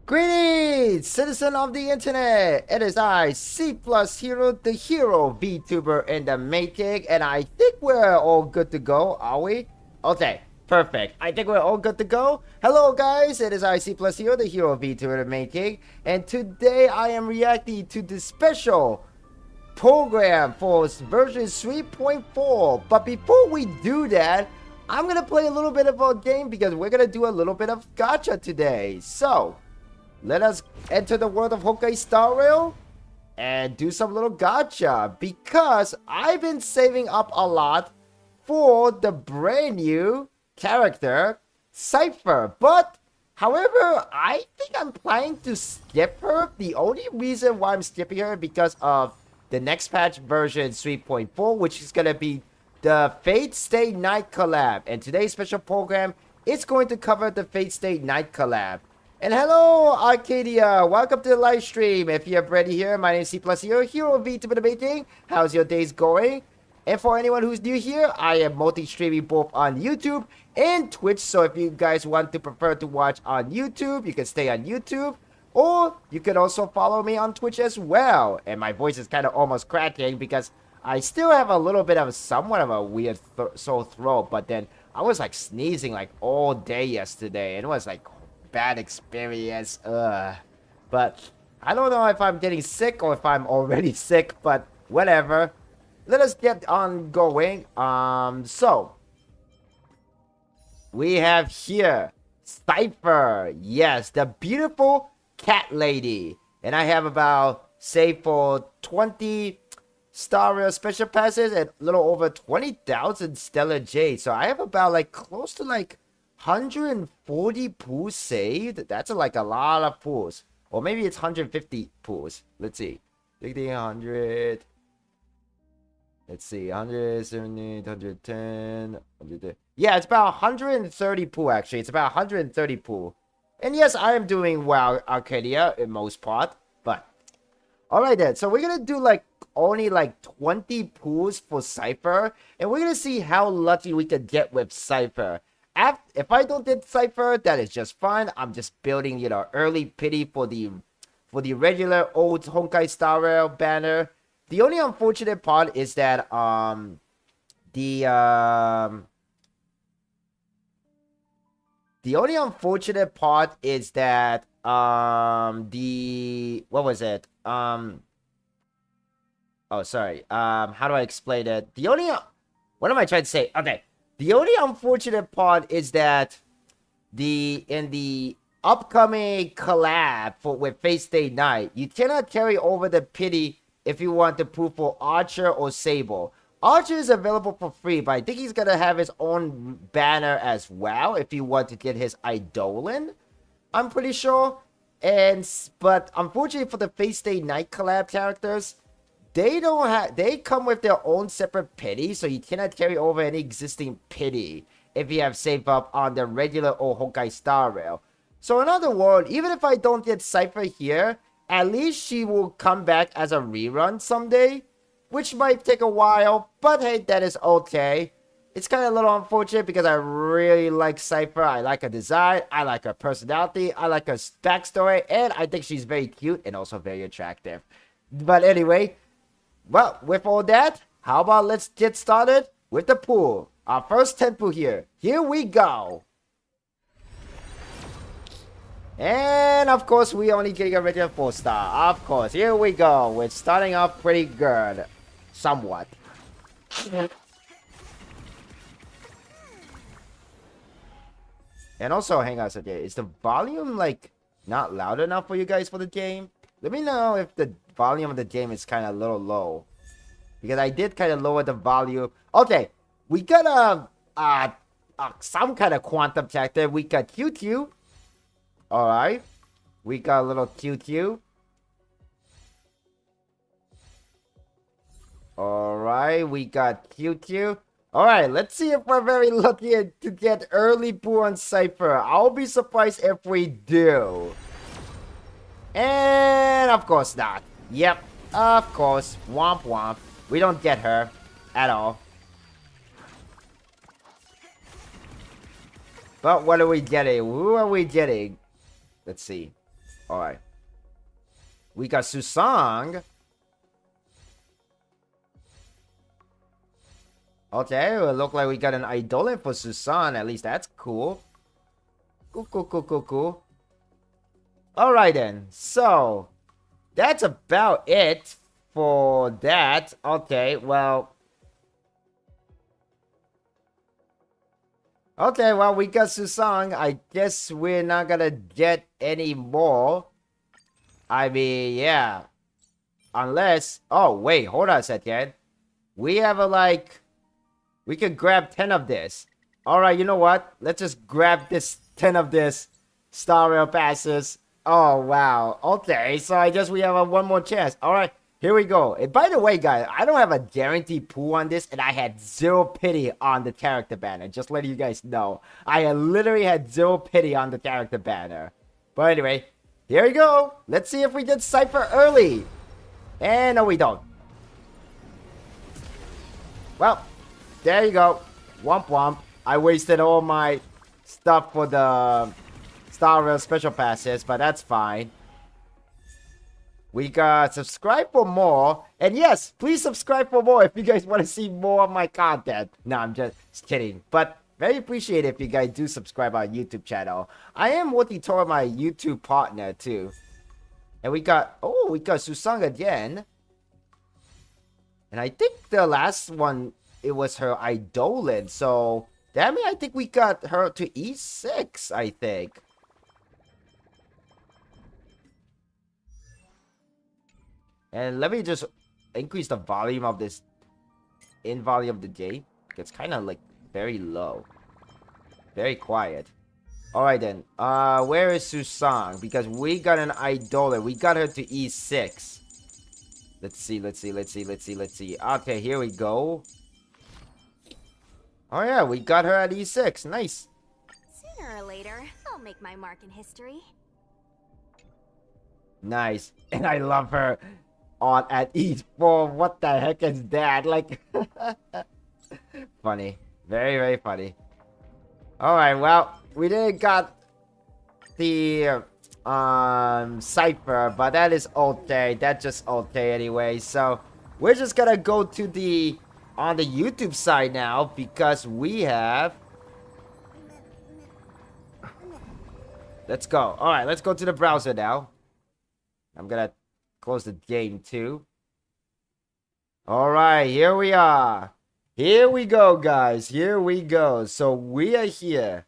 Greetings, citizen of the internet! It is I, C+Hero, the hero VTuber in the making, and I think we're all good to go, are we? Okay, perfect. I think we're all good to go. Hello guys, it is I, C+Hero, the hero VTuber in the making, and today I am reacting to the special program for version 3.4. But before we do that, I'm gonna play a little bit of a game because we're gonna do a little bit of gacha today. So let us enter the world of Honkai Star Rail and do some little gacha because I've been saving up a lot for the brand new character Cypher. But however, I think I'm planning to skip her. The only reason why I'm skipping her is because of the next patch version 3.4, which is gonna be the Fate Stay Night collab. And today's special program is going to cover the Fate Stay Night collab. And hello, Arcadia! Welcome to the live stream. If you're ready here, my name is C+Hero, hero VTuber the making. How's your days going? And for anyone who's new here, I am multi-streaming both on YouTube and Twitch. So if you guys want to prefer to watch on YouTube, you can stay on YouTube. Or you can also follow me on Twitch as well. And my voice is kind of almost cracking because I still have a little bit of somewhat of a weird sore throat. But then I was like sneezing like all day yesterday. And it was like bad experience. But I don't know if I'm getting sick or if I'm already sick, but whatever. Let us get on going. So we have here Cypher. Yes, the beautiful cat lady. And I have about, say, for 20 Star Rail special passes and a little over 20,000 Stellar Jade. So I have about like close to like 140 pools saved. That's like a lot of pools. Or maybe it's 150 pools. Let's see. 60, 100. Let's see. 170, 110, 110. Yeah, it's about 130 pool actually. It's about 130 pool. And yes, I am doing well, Arcadia, in most part. But, alright then. So we're going to do like only like 20 pools for Cypher. And we're going to see how lucky we can get with Cypher. If I don't get Cypher, that is just fine. I'm just building, you know, early pity for the regular old Honkai Star Rail banner. The only unfortunate part is that the only unfortunate part is that what was it? Oh sorry. How do I explain it? What am I trying to say? Okay. The only unfortunate part is that in the upcoming collab with Fate Stay Night, you cannot carry over the pity if you want to prove for Archer or Sable. Archer is available for free, but I think he's gonna have his own banner as well if you want to get his Eidolon. I'm pretty sure. But unfortunately for the Fate Stay Night collab characters, they come with their own separate pity, so you cannot carry over any existing pity if you have saved up on the regular old Honkai Star Rail. So in other words, even if I don't get Cypher here, at least she will come back as a rerun someday, which might take a while, but hey, that is okay. It's kind of a little unfortunate because I really like Cypher. I like her design, I like her personality, I like her backstory, and I think she's very cute and also very attractive. But anyway, well, with all that, how about let's get started with the pool. Our first 10 pool here. Here we go. And of course, we only getting a regular 4-star. Of course, here we go. We're starting off pretty good. Somewhat. And also, hang on a second. Is the volume, like, not loud enough for you guys for the game? Let me know if the volume of the game is kind of a little low. Because I did kind of lower the volume. Okay, we got some kind of quantum character. We got QQ. Alright. We got a little QQ. Alright, we got QQ. Alright, let's see if we're very lucky to get early poo on Cypher. I'll be surprised if we do. And of course not. Yep, of course. Womp womp. We don't get her at all. But what are we getting? Who are we getting? Let's see. Alright. We got Susang. Okay, it look like we got an Eidolon for Susan. At least that's cool. Cool. Alright then. So, that's about it for that. Okay, well. Okay, well, we got Susang. I guess we're not gonna get any more. I mean, yeah. Unless... Oh, wait. Hold on a second. We have a, like... We could grab 10 of this. Alright, you know what? Let's just grab this 10 of this Star Rail passes. Oh, wow. Okay, so I guess we have one more chance. Alright, here we go. And by the way, guys, I don't have a guaranteed pool on this, and I had 0 pity on the character banner. Just letting you guys know. I literally had 0 pity on the character banner. But anyway, here we go. Let's see if we did Cypher early. And no, we don't. Well, there you go. Womp womp. I wasted all my stuff for the Star Rail special passes, but that's fine. We got subscribe for more. And yes, please subscribe for more if you guys want to see more of my content. No, I'm just kidding. But very appreciate it if you guys do subscribe our YouTube channel. I am working toward my YouTube partner too. And we got Susang again. And I think the last one, it was her Eidolon. So, that means I think we got her to E6, I think. And let me just increase the volume of this volume of the game. It's kind of like very low. Very quiet. Alright then. Where is Susang? Because we got an Eidolon. We got her to E6. Let's see. Okay, here we go. Oh yeah, we got her at E6. Nice. Sooner or later, I'll make my mark in history. Nice. And I love her on at E4. What the heck is that? Like, funny. Very, very funny. Alright, well, we didn't got the Cypher, but that is okay. That's just okay anyway. So, we're just gonna go to the on the YouTube side now because we have... Let's go. Alright, let's go to the browser now. I'm gonna close the game too. Alright, here we are. Here we go, guys. Here we go. So we are here.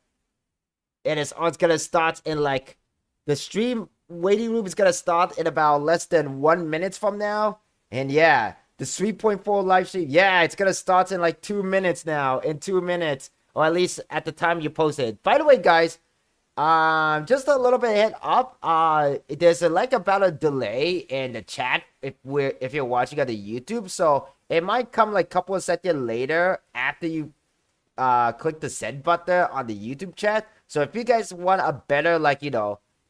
And it's gonna start in like... The stream waiting room is gonna start in about less than 1 minute from now. And yeah, the 3.4 live stream. Yeah, it's gonna start in like 2 minutes now. In 2 minutes. Or at least at the time you post it. By the way, guys... just a little bit head up. There's like about a delay in the chat if you're watching on the YouTube, so it might come like a couple of seconds later after you click the send button on the YouTube chat. So if you guys want a better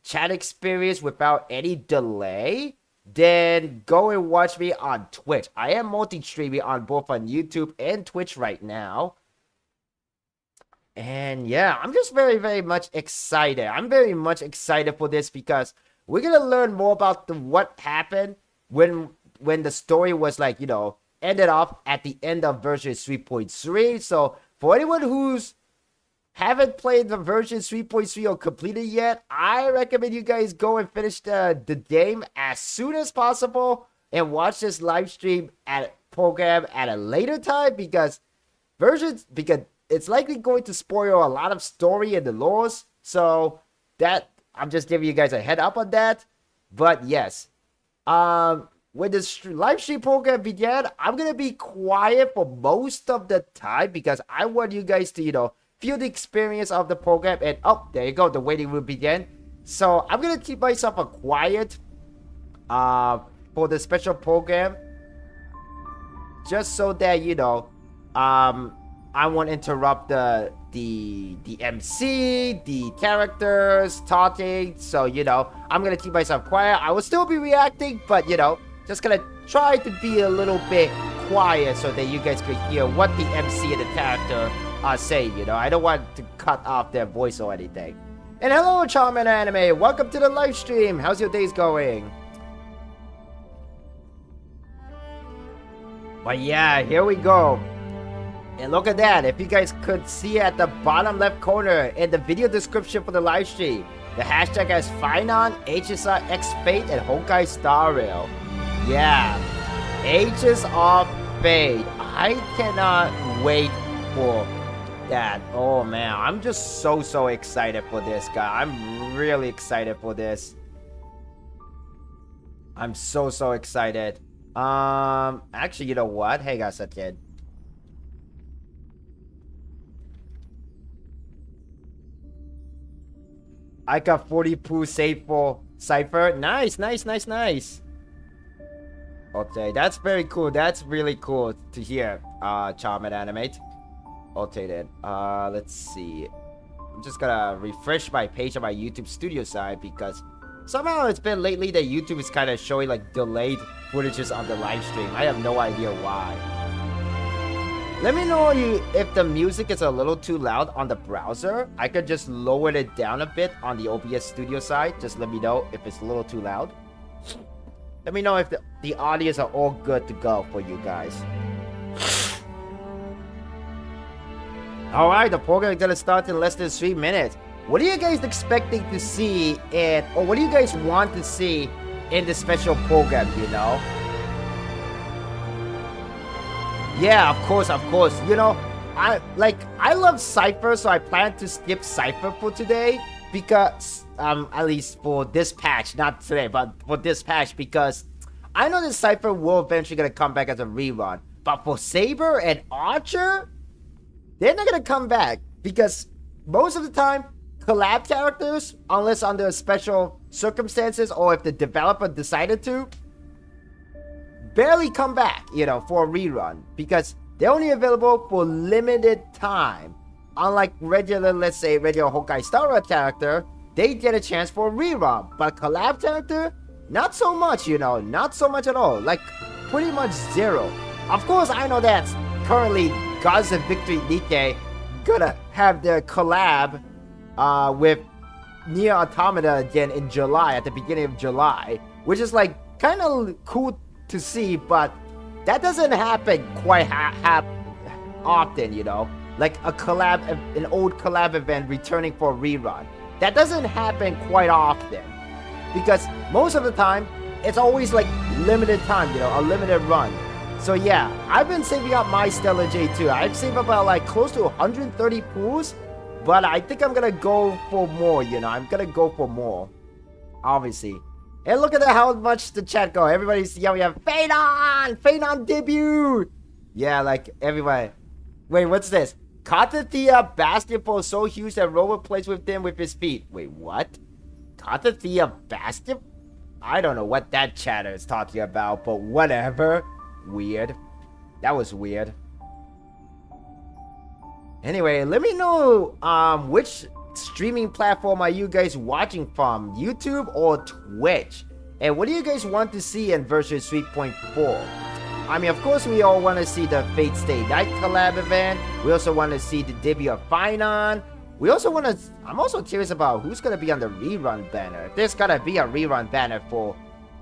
chat experience without any delay, then go and watch me on Twitch. I am multi-streaming on both on YouTube and Twitch right now. And yeah, I'm just very, very much excited. I'm very much excited for this because we're gonna learn more about what happened when the story was ended off at the end of version 3.3. So for anyone who's haven't played the version 3.3 or completed yet, I recommend you guys go and finish the game as soon as possible and watch this live stream program at a later time because it's likely going to spoil a lot of story and the lores. So that I'm just giving you guys a head up on that. But yes, when this live stream program began, I'm gonna be quiet for most of the time because I want you guys to feel the experience of the program. And oh, there you go, the waiting room began. So I'm gonna keep myself quiet for the special program, just so that I won't interrupt the MC, the characters talking. So I'm gonna keep myself quiet. I will still be reacting, but just gonna try to be a little bit quiet so that you guys could hear what the MC and the character are saying. I don't want to cut off their voice or anything. And hello, Charmin Anime. Welcome to the live stream. How's your days going? But yeah, here we go. And look at that. If you guys could see at the bottom left corner in the video description for the live stream, the hashtag has Finon, HSR X Fate, and Honkai Star Rail. Yeah, Ages of Fate. I cannot wait for that. Oh man, I'm just so excited for this, guy. I'm really excited for this. I'm so excited. Actually, you know what? Hey guys, that kid. I got 40 poo saved for Cypher. Nice. Okay, that's very cool. That's really cool to hear, Charmed Animate. Okay then, let's see. I'm just gonna refresh my page on my YouTube studio side because somehow it's been lately that YouTube is kind of showing like delayed footages on the live stream. I have no idea why. Let me know if the music is a little too loud on the browser. I could just lower it down a bit on the OBS studio side. Just let me know if it's a little too loud. Let me know if the audios are all good to go for you guys. Alright, the program is gonna start in less than 3 minutes. What are you guys expecting to see or what do you guys want to see in the special program, you know? Yeah, of course. You know, I love Cypher, so I plan to skip Cypher for today because at least for this patch, not today, but for this patch, because I know that Cypher will eventually gonna come back as a rerun. But for Saber and Archer, they're not gonna come back because most of the time, collab characters, unless under special circumstances or if the developer decided to, barely come back, you know, for a rerun because they're only available for limited time. Unlike regular, let's say, regular Honkai Star Rail character, they get a chance for a rerun. But collab character, not so much, you know, not so much at all. Like, pretty much zero. Of course, I know that currently Gods of Victory Nikkei gonna have their collab with Nier Automata again in July, at the beginning of July, which is like kind of cool to see, but that doesn't happen quite often, you know, like an old collab event returning for a rerun. That doesn't happen quite often because most of the time it's always like limited time, you know, a limited run. So yeah, I've been saving up my Stellar J2. I've saved about like close to 130 pools, but I think I'm gonna go for more, you know, I'm gonna go for more, obviously. And look at how much the chat go. Everybody's yelling at Phaedon debut. Yeah, like everybody. Wait, what's this? Katathea basketball so huge that Rover plays with him with his feet. Wait, what? Katathea basket? I don't know what that chatter is talking about, but whatever. Weird. That was weird. Anyway, let me know which streaming platform are you guys watching from, YouTube or Twitch? And what do you guys want to see in version 3.4? I mean, of course, we all want to see the Fate Stay Night collab event. We also want to see the debut of Finon. We also want to... I'm also curious about who's going to be on the rerun banner. There's got to be a rerun banner for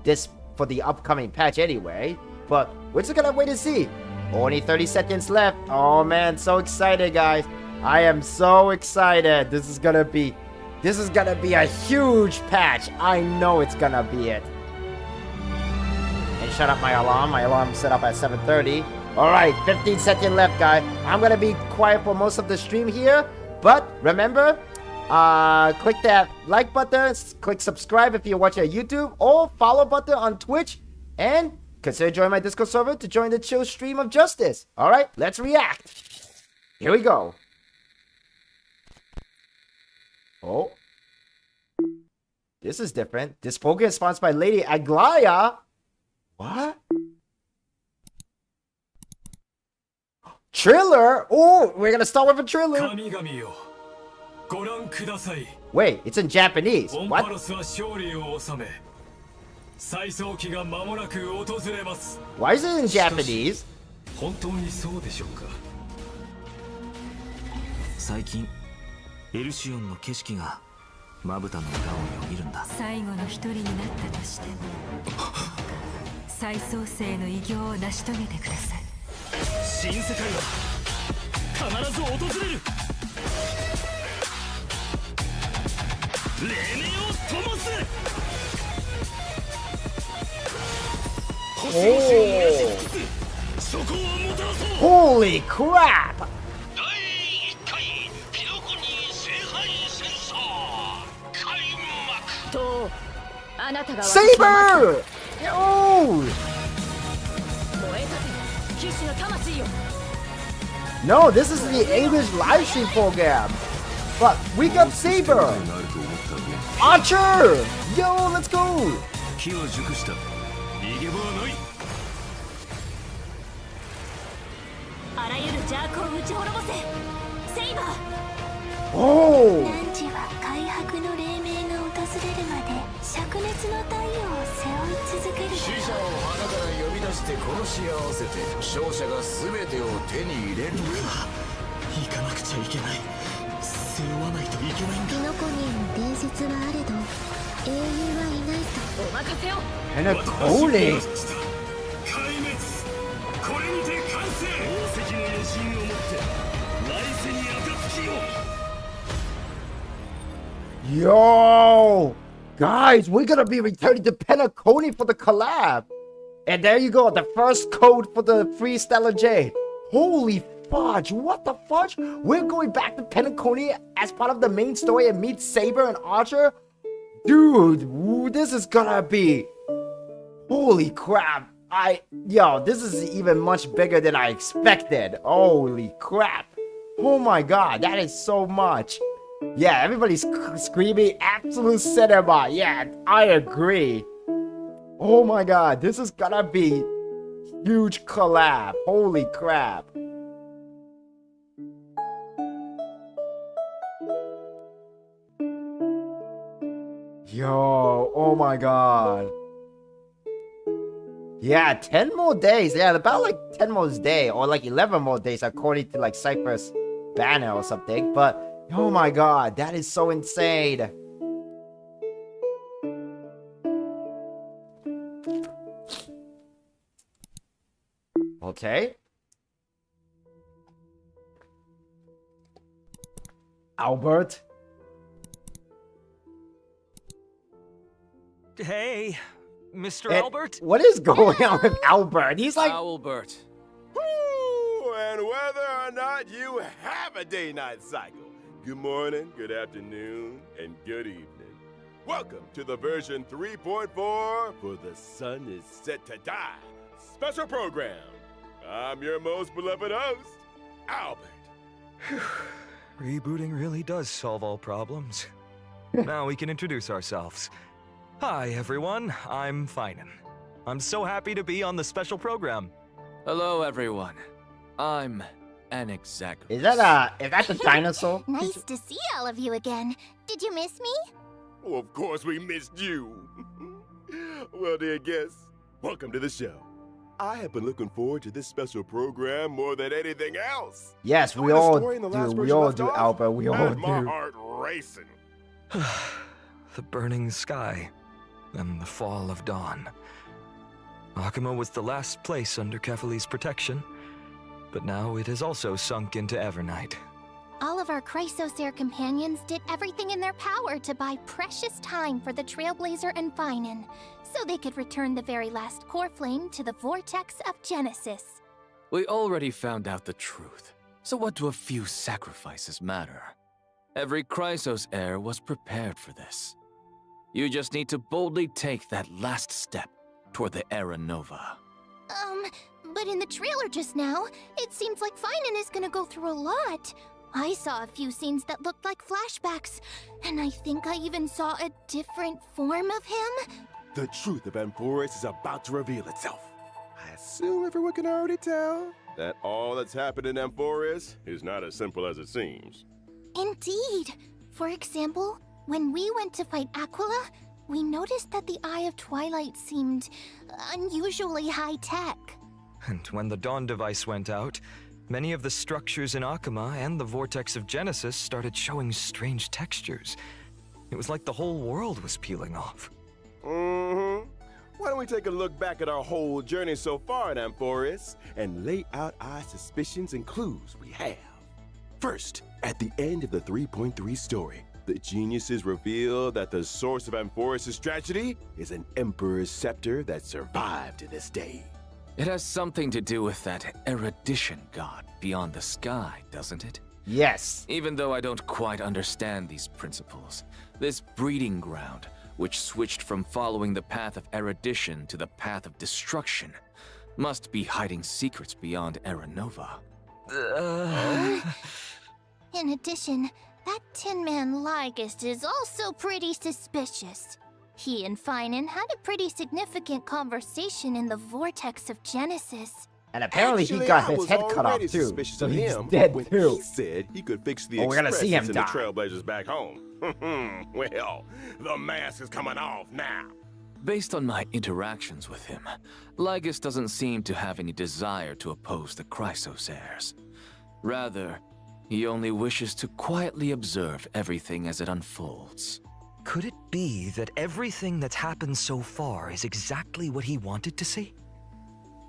the upcoming patch anyway. But we're just going to wait and see. Only 30 seconds left. Oh man, so excited, guys. I am so excited. This is gonna be a huge patch. I know it's gonna be it. And shut up my alarm. My alarm's set up at 7:30. Alright, 15 seconds left, guys. I'm gonna be quiet for most of the stream here. But remember, click that like button, click subscribe if you're watching on YouTube, or follow button on Twitch, and consider joining my Discord server to join the chill stream of justice. Alright, let's react. Here we go. Oh. This is different. This program is sponsored by Lady Aglaya. What? Triller? Oh, we're gonna start with a triller. Wait, it's in Japanese. What? Why is it in Japanese? 最近エルシオンの景色がまぶたの裏をよぎるんだ。最後の一人になったとしても再創生の偉業を成し遂げてください。新世界は必ず訪れる。黎明を灯す。星の死を燃やし尽くす。そこをもたらそう。 Holy crap! 第1回ピノコニ聖杯戦争開幕。とあなたが Saber! Oh! 燃えたて騎士の魂よ。 No, this is the English live stream program. But we got Saber! Archer! Yo, let's go! 気は熟した。逃げ場はない。あらゆる邪悪を打ち滅ぼせ。セイバー。 Oh! 汝は開白の黎明が訪れるまで灼熱の太陽を背負い続ける。死者を花から呼び出して殺し合わせて勝者が全てを手に入れる。行かなくちゃいけない。背負わないといけないんだ。ピノコニーの伝説はあれど英雄はいないと。お任せを。 And a Cody! 壊滅。これにて完成。宝石の余震をもって来世に暁を。 Yo! Guys, we're gonna be returning to Penacony for the collab! And there you go, the first code for the free Stellar Jade. Holy fudge, what the fudge? We're going back to Penacony as part of the main story and meet Saber and Archer? Dude, this is gonna be... Holy crap. Yo, this is even much bigger than I expected. Holy crap. Oh my god, that is so much. Yeah, everybody's screaming absolute cinema. Yeah, I agree. Oh my god, this is gonna be huge collab. Holy crap. Yo, oh my god. Yeah, 10 more days. Yeah, about like 10 more days or like 11 more days according to like Cypher's banner or something. But oh my god, that is so insane. Okay. Albert. Hey, Mr. Eh, Albert? What is going on with Albert? He's like... Albert. Woo! And whether or not you have a day-night cycle, good morning, good afternoon, and good evening. Welcome to the version 3.4 for The Sun is Set to Die special program. I'm your most beloved host, Albert. Rebooting really does solve all problems. Now we can introduce ourselves. Hi, everyone. I'm Finan. I'm so happy to be on the special program. Hello, everyone. I'm Anexagoras. Is that the dinosaur? Nice to see all of you again. Did you miss me? Oh, of course we missed you. Well, dear guests, welcome to the show. I have been looking forward to this special program more than anything else. Yes, we When the all story in the last do. We version all left do, off, Albert. We all had my do. heart racing. The burning sky and the fall of dawn. Akuma was the last place under Kefali's protection, but now it has also sunk into Evernight. All of our Chrysosaur companions did everything in their power to buy precious time for the Trailblazer and Finan, so they could return the very last core flame to the vortex of Genesis. We already found out the truth, so what do a few sacrifices matter? Every Chrysos heir was prepared for this. You just need to boldly take that last step toward the Era Nova. But in the trailer just now, it seems like Finan is gonna go through a lot. I saw a few scenes that looked like flashbacks, and I think I even saw a different form of him. The truth of Amphoris is about to reveal itself. I assume everyone can already tell that all that's happened in Amphoris is not as simple as it seems. Indeed. For example, when we went to fight Aquila, we noticed that the Eye of Twilight seemed unusually high-tech. And when the Dawn device went out, many of the structures in Akuma and the Vortex of Genesis started showing strange textures. It was like the whole world was peeling off. Mm-hmm. Why don't we take a look back at our whole journey so far in Amphoris and lay out our suspicions and clues we have. First, at the end of the 3.3 story, the geniuses reveal that the source of Amphoris' tragedy is an Emperor's scepter that survived to this day. It has something to do with that erudition god beyond the sky, doesn't it? Yes. Even though I don't quite understand these principles, this breeding ground, which switched from following the path of erudition to the path of destruction, must be hiding secrets beyond Era Nova. In addition, that Tin Man Lygist is also pretty suspicious. He and Finan had a pretty significant conversation in the Vortex of Genesis. And apparently Actually, he got I his was head cut off already too. suspicious So of he's him dead when too. he said he could fix the Oh, we're gonna see him expresses in the die. Trailblazers back home. Well, the mask is coming off now. Based on my interactions with him, Lygist doesn't seem to have any desire to oppose the Chrysos heirs. Rather, he only wishes to quietly observe everything as it unfolds. Could it be that everything that's happened so far is exactly what he wanted to see?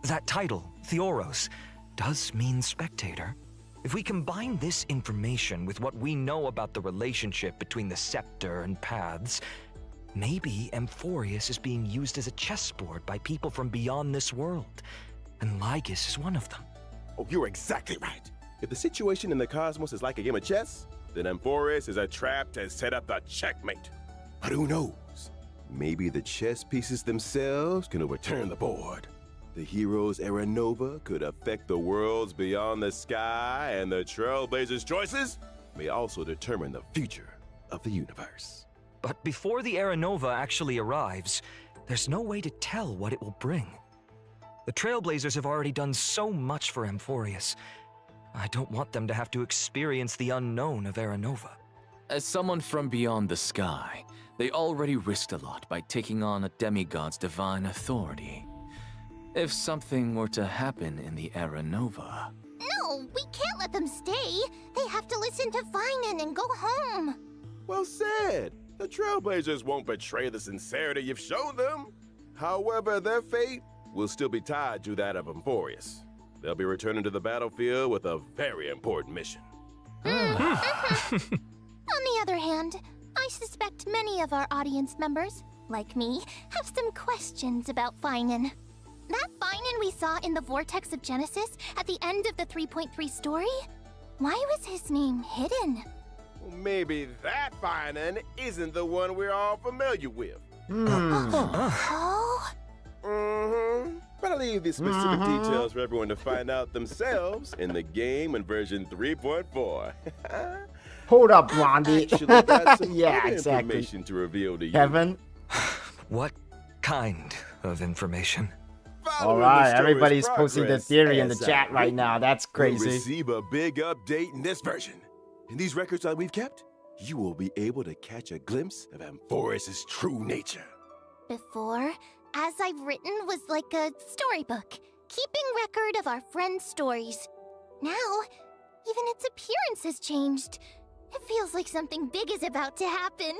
That title, Theoros, does mean spectator. If we combine this information with what we know about the relationship between the scepter and paths, maybe Amphoris is being used as a chessboard by people from beyond this world, and Lygis is one of them. Oh, you're exactly right. If the situation in the cosmos is like a game of chess, then Amphoris is a trap to set up the checkmate. But who knows? Maybe the chess pieces themselves can overturn the board. The hero's Era Nova could affect the worlds beyond the sky, and the Trailblazers' choices may also determine the future of the universe. But before the Era Nova actually arrives, there's no way to tell what it will bring. The Trailblazers have already done so much for Amphoris. I don't want them to have to experience the unknown of Era Nova. As someone from beyond the sky, they already risked a lot by taking on a demigod's divine authority. If something were to happen in the Era Nova... No, we can't let them stay. They have to listen to Finan and go home. Well said. The Trailblazers won't betray the sincerity you've shown them. However, their fate will still be tied to that of Amphoris. They'll be returning to the battlefield with a very important mission. On the other hand, I suspect many of our audience members, like me, have some questions about Finan. That Finan we saw in the Vortex of Genesis at the end of the 3.3 story? Why was his name hidden? Well, maybe that Finan isn't the one we're all familiar with. Oh? Mm-hmm. But I'll leave the specific details for everyone to find out themselves in the game in version 3.4. Hold up, Blondie. Actually got some Yeah, other exactly. information to reveal to you. Kevin. What kind of information? Following All the right, story's everybody's posting their progress, theory in the as chat I've right written, now. That's you'll crazy. receive a big update in this version. In these records that we've kept, you will be able to catch a glimpse of Amphoris' true nature. Before, As I've Written was like a storybook, keeping record of our friends' stories. Now, even its appearance has changed. It feels like something big is about to happen.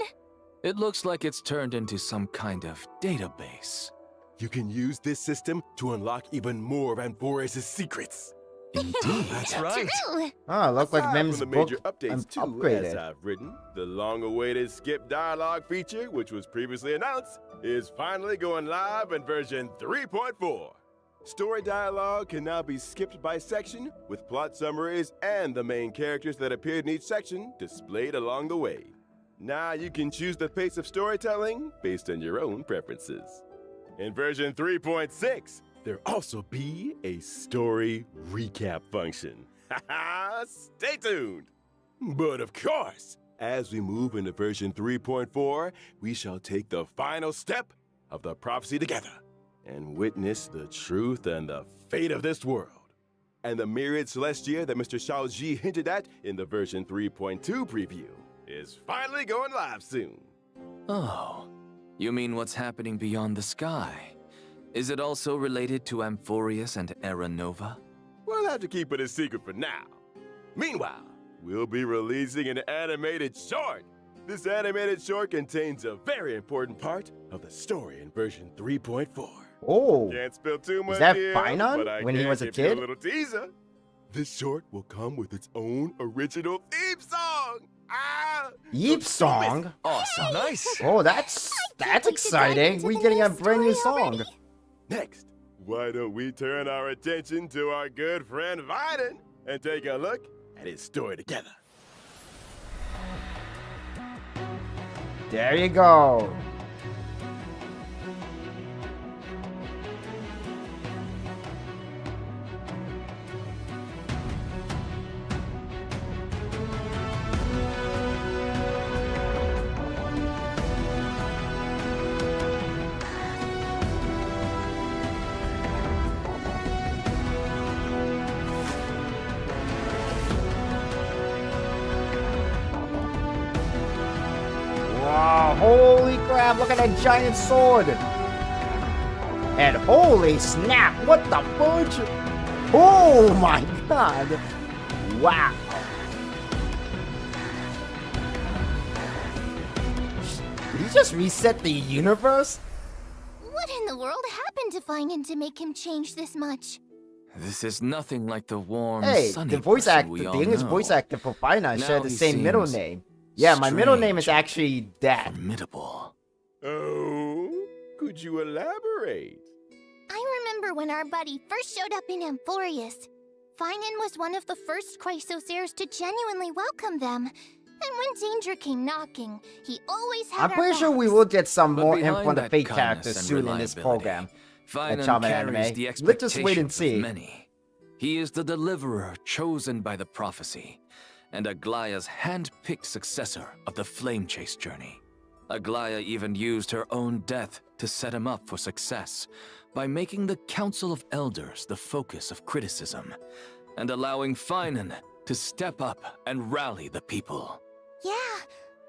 It looks like it's turned into some kind of database. You can use this system to unlock even more of Amphoris' secrets. Indeed. That's right. True. Oh, look like Aside Mim's from the book major updates too, upgraded. as I've written, the long-awaited skip dialogue feature, which was previously announced, is finally going live in version 3.4. Story dialogue can now be skipped by section, with plot summaries and the main characters that appeared in each section displayed along the way. Now you can choose the pace of storytelling based on your own preferences. In version 3.6, there'll also be a story recap function. Stay tuned! But of course, as we move into version 3.4, we shall take the final step of the prophecy together and witness the truth and the fate of this world. And the myriad celestia that Mr. Shaoji hinted at in the version 3.2 preview is finally going live soon. Oh, you mean what's happening beyond the sky? Is it also related to Amphoris and Era Nova? We'll have to keep it a secret for now. Meanwhile, we'll be releasing an animated short This animated short contains a very important part of the story in version 3.4. Oh, Can't spill too much that here, Finon but I when he can was a give you kid? a little teaser. This short will come with its own original theme song. Yeep So don't miss song. it. Awesome. Nice. Oh, that's wait to dive exciting. into We the getting new a brand new story song. already. Next, why don't we turn our attention to our good friend Viden and take a look at his story together. There you go. Wow, holy crap, look at that giant sword. And holy snap, what the fudge? Oh my god. Wow. Did he just reset the universe? What in the world happened to Finan to make him change this much? This is nothing like the warm, Hey, sunny the voice person actor, we the all English know. voice actor for Finan Now share the he same middle seems name. Yeah, my middle name is strange. actually Dad. Formidable. Oh, could you elaborate? I remember when our buddy first showed up in Amphorius. Finan was one of the first Chrysos heirs to genuinely welcome them. And when danger came knocking, he always had I'm our pretty sure we backs. will get some But more behind info on the that fake kindness characters and soon in this reliability, program. Finan Chama carries anime. the Let's just wait and expectations see. of many. He is the deliverer chosen by the prophecy, and Aglaya's hand-picked successor of the Flame Chase journey. Aglaya even used her own death to set him up for success by making the Council of Elders the focus of criticism, and allowing Finan to step up and rally the people. Yeah,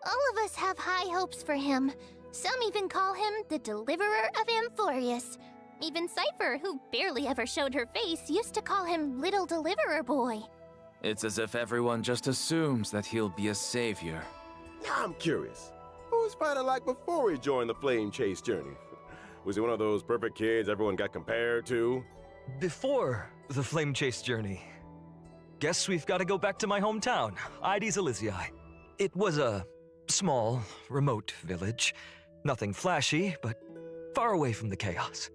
all of us have high hopes for him. Some even call him the Deliverer of Amphorius. Even Cypher, who barely ever showed her face, used to call him Little Deliverer Boy. It's as if everyone just assumes that he'll be a savior. Now I'm curious. What was Finan like before he joined the Flame Chase journey? Was he one of those perfect kids everyone got compared to? Before the Flame Chase journey, guess we've got to go back to my hometown, Ides Elysiae. It was a small, remote village. Nothing flashy, but far away from the chaos.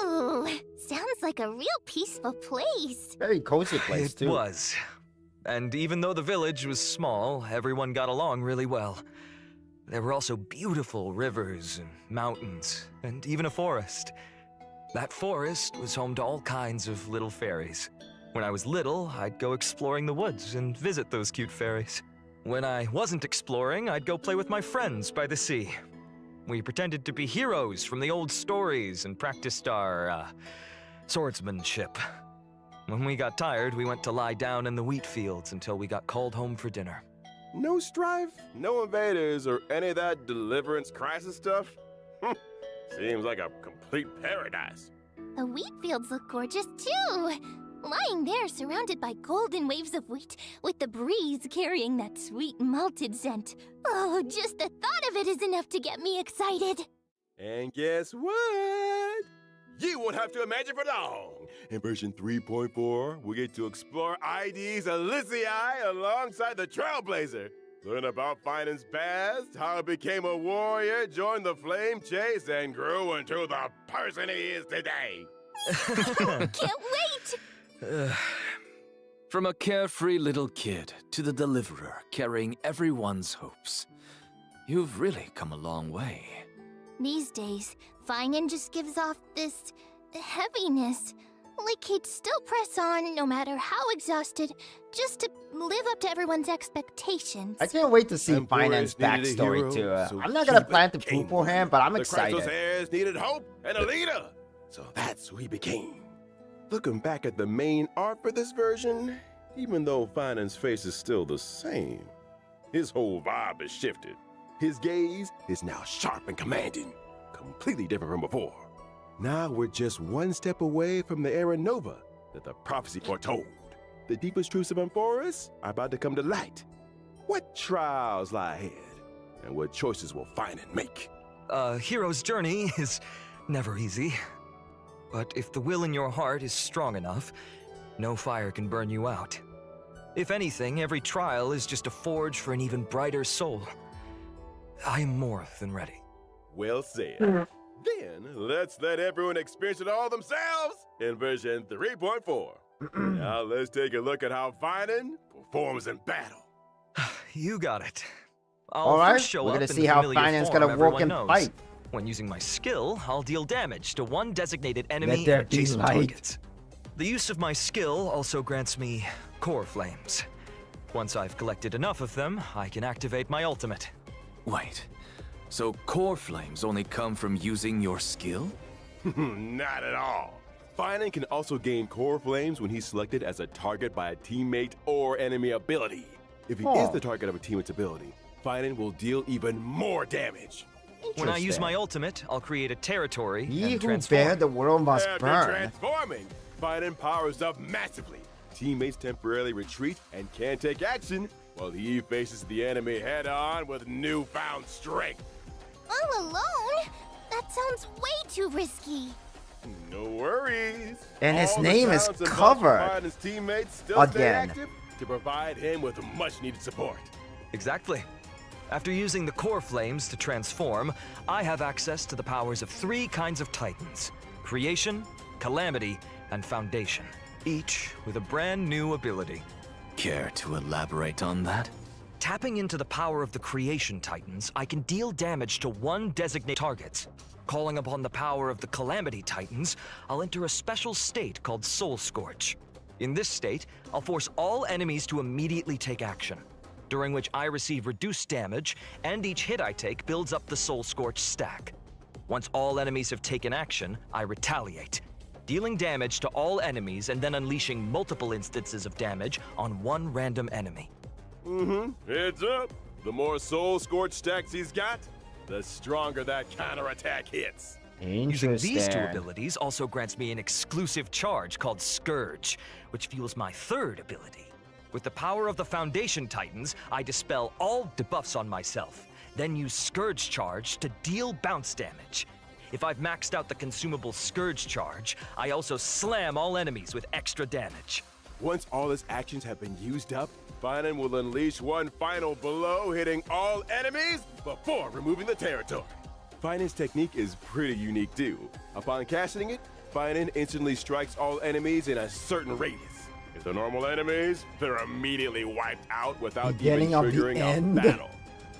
Ooh, sounds like a real peaceful place. Very cozy place, It too. was. And even though the village was small, everyone got along really well. There were also beautiful rivers and mountains, and even a forest. That forest was home to all kinds of little fairies. When I was little, I'd go exploring the woods and visit those cute fairies. When I wasn't exploring, I'd go play with my friends by the sea. We pretended to be heroes from the old stories and practiced our, swordsmanship. When we got tired, we went to lie down in the wheat fields until we got called home for dinner. No strife, no invaders, or any of that deliverance crisis stuff? Seems like a complete paradise. The wheat fields look gorgeous too. Lying there surrounded by golden waves of wheat, with the breeze carrying that sweet malted scent. Oh, just the thought of it is enough to get me excited. And guess what? You won't have to imagine for long. In version 3.4, we get to explore Ides Elysiae alongside the Trailblazer. Learn about Finan's past, how he became a warrior, joined the Flame Chase, and grew into the person he is today. Can't wait! From a carefree little kid to the deliverer carrying everyone's hopes, you've really come a long way. These days, Finan just gives off this heaviness. Like he'd still press on, no matter how exhausted, just to live up to everyone's expectations. I can't wait to see Emporius Finan's needed a backstory hero, too. so I'm not gonna he plan to became poop for him, but I'm The excited. Chrysos heirs needed hope and a leader, so that's who he became. Looking back at the main art for this version, even though Finan's face is still the same, his whole vibe has shifted. His gaze is now sharp and commanding, completely different from before. Now we're just one step away from the era Nova that the prophecy foretold. The deepest truths of Amphoris are about to come to light. What trials lie ahead? And what choices will Finan make? A hero's journey is never easy. But if the will in your heart is strong enough, no fire can burn you out. If anything, every trial is just a forge for an even brighter soul. I am more than ready. Well said. Then let's let everyone experience it all themselves in version 3.4. Now let's take a look at how Finan performs in battle. You got it. I'll All right, first show we're up gonna in see the how familiar Finan's form gonna work everyone and knows. fight. When using my skill, I'll deal damage to one designated enemy Let there and be adjacent light. targets. The use of my skill also grants me core flames. Once I've collected enough of them, I can activate my ultimate. Wait, so core flames only come from using your skill? Not at all. Finan can also gain core flames when he's selected as a target by a teammate or enemy ability. If he is the target of a teammate's ability, Finan will deal even more damage. When I use my ultimate, I'll create a territory Ye and who transform. bear the world must After burn. transforming, Finan powers up massively. Teammates temporarily retreat and can't take action, while he faces the enemy head-on with newfound strength. All alone? That sounds way too risky. No worries. And his All the name is talents and covered buffs Finan's teammates still stay again. active to provide him with much-needed support. Exactly. After using the core flames to transform, I have access to the powers of 3 kinds of titans: Creation, Calamity, and Foundation, each with a brand new ability. Care to elaborate on that? Tapping into the power of the Creation Titans, I can deal damage to one designated target. Calling upon the power of the Calamity Titans, I'll enter a special state called Soul Scorch. In this state, I'll force all enemies to immediately take action, during which I receive reduced damage, and each hit I take builds up the Soul Scorch stack. Once all enemies have taken action, I retaliate, dealing damage to all enemies and then unleashing multiple instances of damage on one random enemy. Heads up. The more Soul Scorch stacks he's got, the stronger that counterattack hits. Using these 2 Interesting. abilities also grants me an exclusive charge called Scourge, which fuels my 3rd ability. With the power of the Foundation Titans, I dispel all debuffs on myself, then use Scourge Charge to deal bounce damage. If I've maxed out the consumable Scourge Charge, I also slam all enemies with extra damage. Once all his actions have been used up, Finan will unleash one final blow, hitting all enemies before removing the territory. Finan's technique is pretty unique too. Upon casting it, Finan instantly strikes all enemies in a certain radius. If they're normal enemies, they're immediately wiped out without Beginning even of the triggering a end. battle.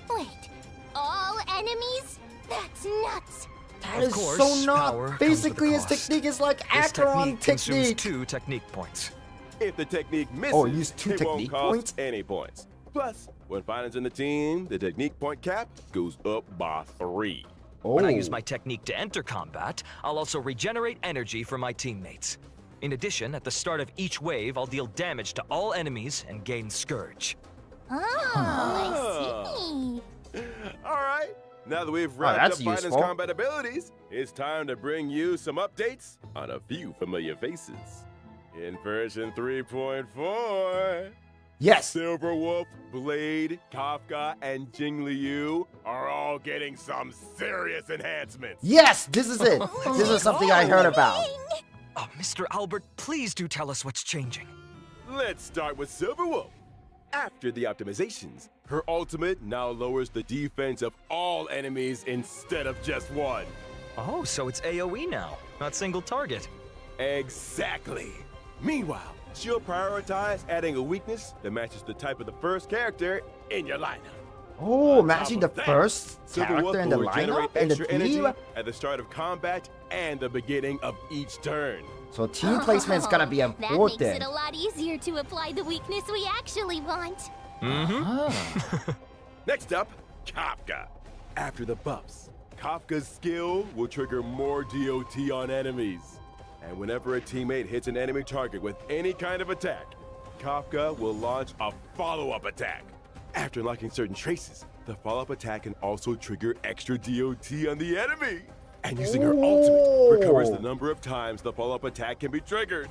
Wait, all enemies? That's nuts. That Of is course, so power not. comes with a Basically, his cost. technique is like This Acheron technique consumes technique. 2 technique points. If the technique misses, Oh, use 2 it won't technique cost points? any points. Plus, when Finan's in the team, the technique point cap goes up by 3. When I Oh. use my technique to enter combat, I'll also regenerate energy for my teammates. In addition, at the start of each wave, I'll deal damage to all enemies and gain Scourge. Oh, I see. All right. Now that we've wrapped that's up Finan's useful. combat abilities, it's time to bring you some updates on a few familiar faces. In version 3.4, Yes. Silverwolf, Blade, Kafka, and Jingliu are all getting some serious enhancements. Yes, this is it. This is something I heard about. Oh, Mr. Albert, please do tell us what's changing. Let's start with Silverwolf. After the optimizations, her ultimate now lowers the defense of all enemies instead of just one. Oh, so it's AoE now, not single target. Exactly. Meanwhile, she'll prioritize adding a weakness that matches the type of the first character in your lineup. Oh, On matching top the of that, first Silverwolf character in the will regenerate lineup and the extra energy team. at the start of combat and the beginning of each turn. So team placement's gonna be That makes important. it a lot easier to apply the weakness we actually want. Next up, Kafka. After the buffs, Kafka's skill will trigger more DOT on enemies. And whenever a teammate hits an enemy target with any kind of attack, Kafka will launch a follow-up attack. After unlocking certain traces, the follow-up attack can also trigger extra DOT on the enemy. And using her ultimate recovers the number of times the follow-up attack can be triggered.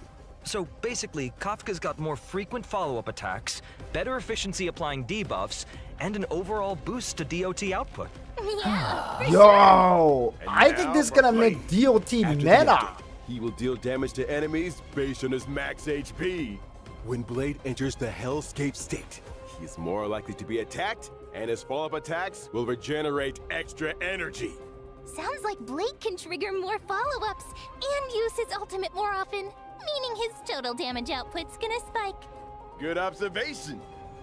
So basically, Kafka's got more frequent follow-up attacks, better efficiency applying debuffs, and an overall boost to DOT output. Yeah. Yo, And I think now this is for gonna make Blade. DOT After the meta. update, he will deal damage to enemies based on his max HP. When Blade enters the Hellscape state, he is more likely to be attacked, and his follow-up attacks will regenerate extra energy. Sounds like Blade can trigger more follow-ups and use his ultimate more often, meaning his total damage output's gonna spike. Good observation.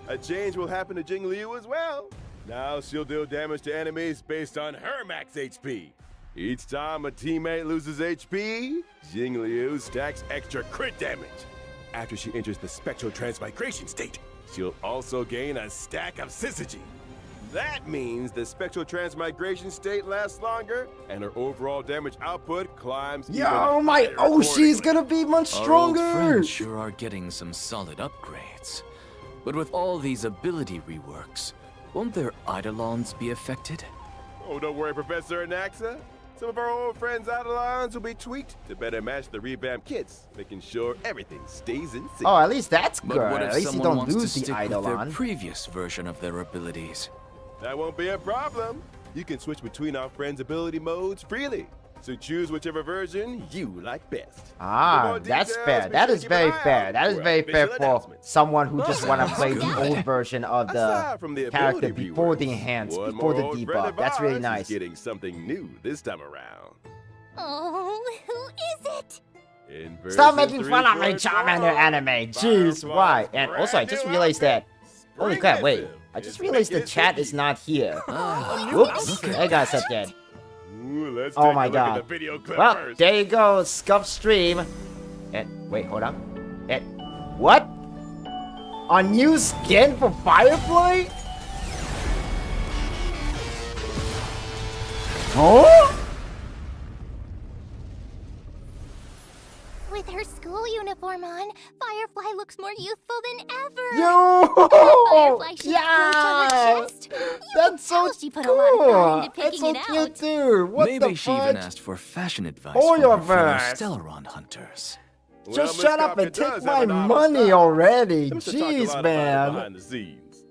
A change will happen to Jing Liu as well. Now she'll deal damage to enemies based on her max HP. Each time a teammate loses HP, Jing Liu stacks extra crit damage. After she enters the spectral transmigration state, she'll also gain a stack of syzygy. That means the spectral transmigration state lasts longer, and her overall damage output climbs even Yo, my higher Oshi's accordingly. gonna be much Our old stronger. friends sure are getting some solid upgrades. But with all these ability reworks, won't their Eidolons be affected? Oh, don't worry, Professor Anaxa. Some of our old friends' Eidolons will be tweaked to better match the revamped kits, making sure everything stays in sync. Oh, at least that's But good. what if At least you someone don't wants lose to the stick with their Eidolon. previous version of their abilities? That won't be a problem. You can switch between our friends' ability modes freely. So choose whichever version you like best. For Ah, more that's details, fair. be That sure is to keep an very eye fair. out That is for very fair official for announcements. someone who just want to Sounds play the good. old version of the Aside from the character ability before the reworks, enhance, one before the more old friend debuff. of That's really ours is nice. getting something new this time around. Oh, who is it? In Stop version making fun of my 3.4, Charmander anime. Jeez, why? Firefly's And also, I brand just new realized outfit, that. Holy crap! Wait, Spring I just is realized the making chat its is not here. Ah, Whoops! I got such that. Ooh, let's Oh take my a look at god. the video clip Well, first. there you go, Scuff Stream. And wait, hold on. And what? A new skin for Firefly? Oh? With her school uniform on, Firefly looks more youthful than ever. Yo! Firefly shaped brooch on Yeah! her chest. You That's can so tell she put a lot of thought cool! into That's picking so it cute out. too! What Maybe the she even fudge? asked for fashion advice Oh, from your her fellow verse. Stellaron hunters. Well, Just Miss shut up Kafka and does take have my a novel money style. already! They must have talked a Jeez, lot about it man! behind the scenes.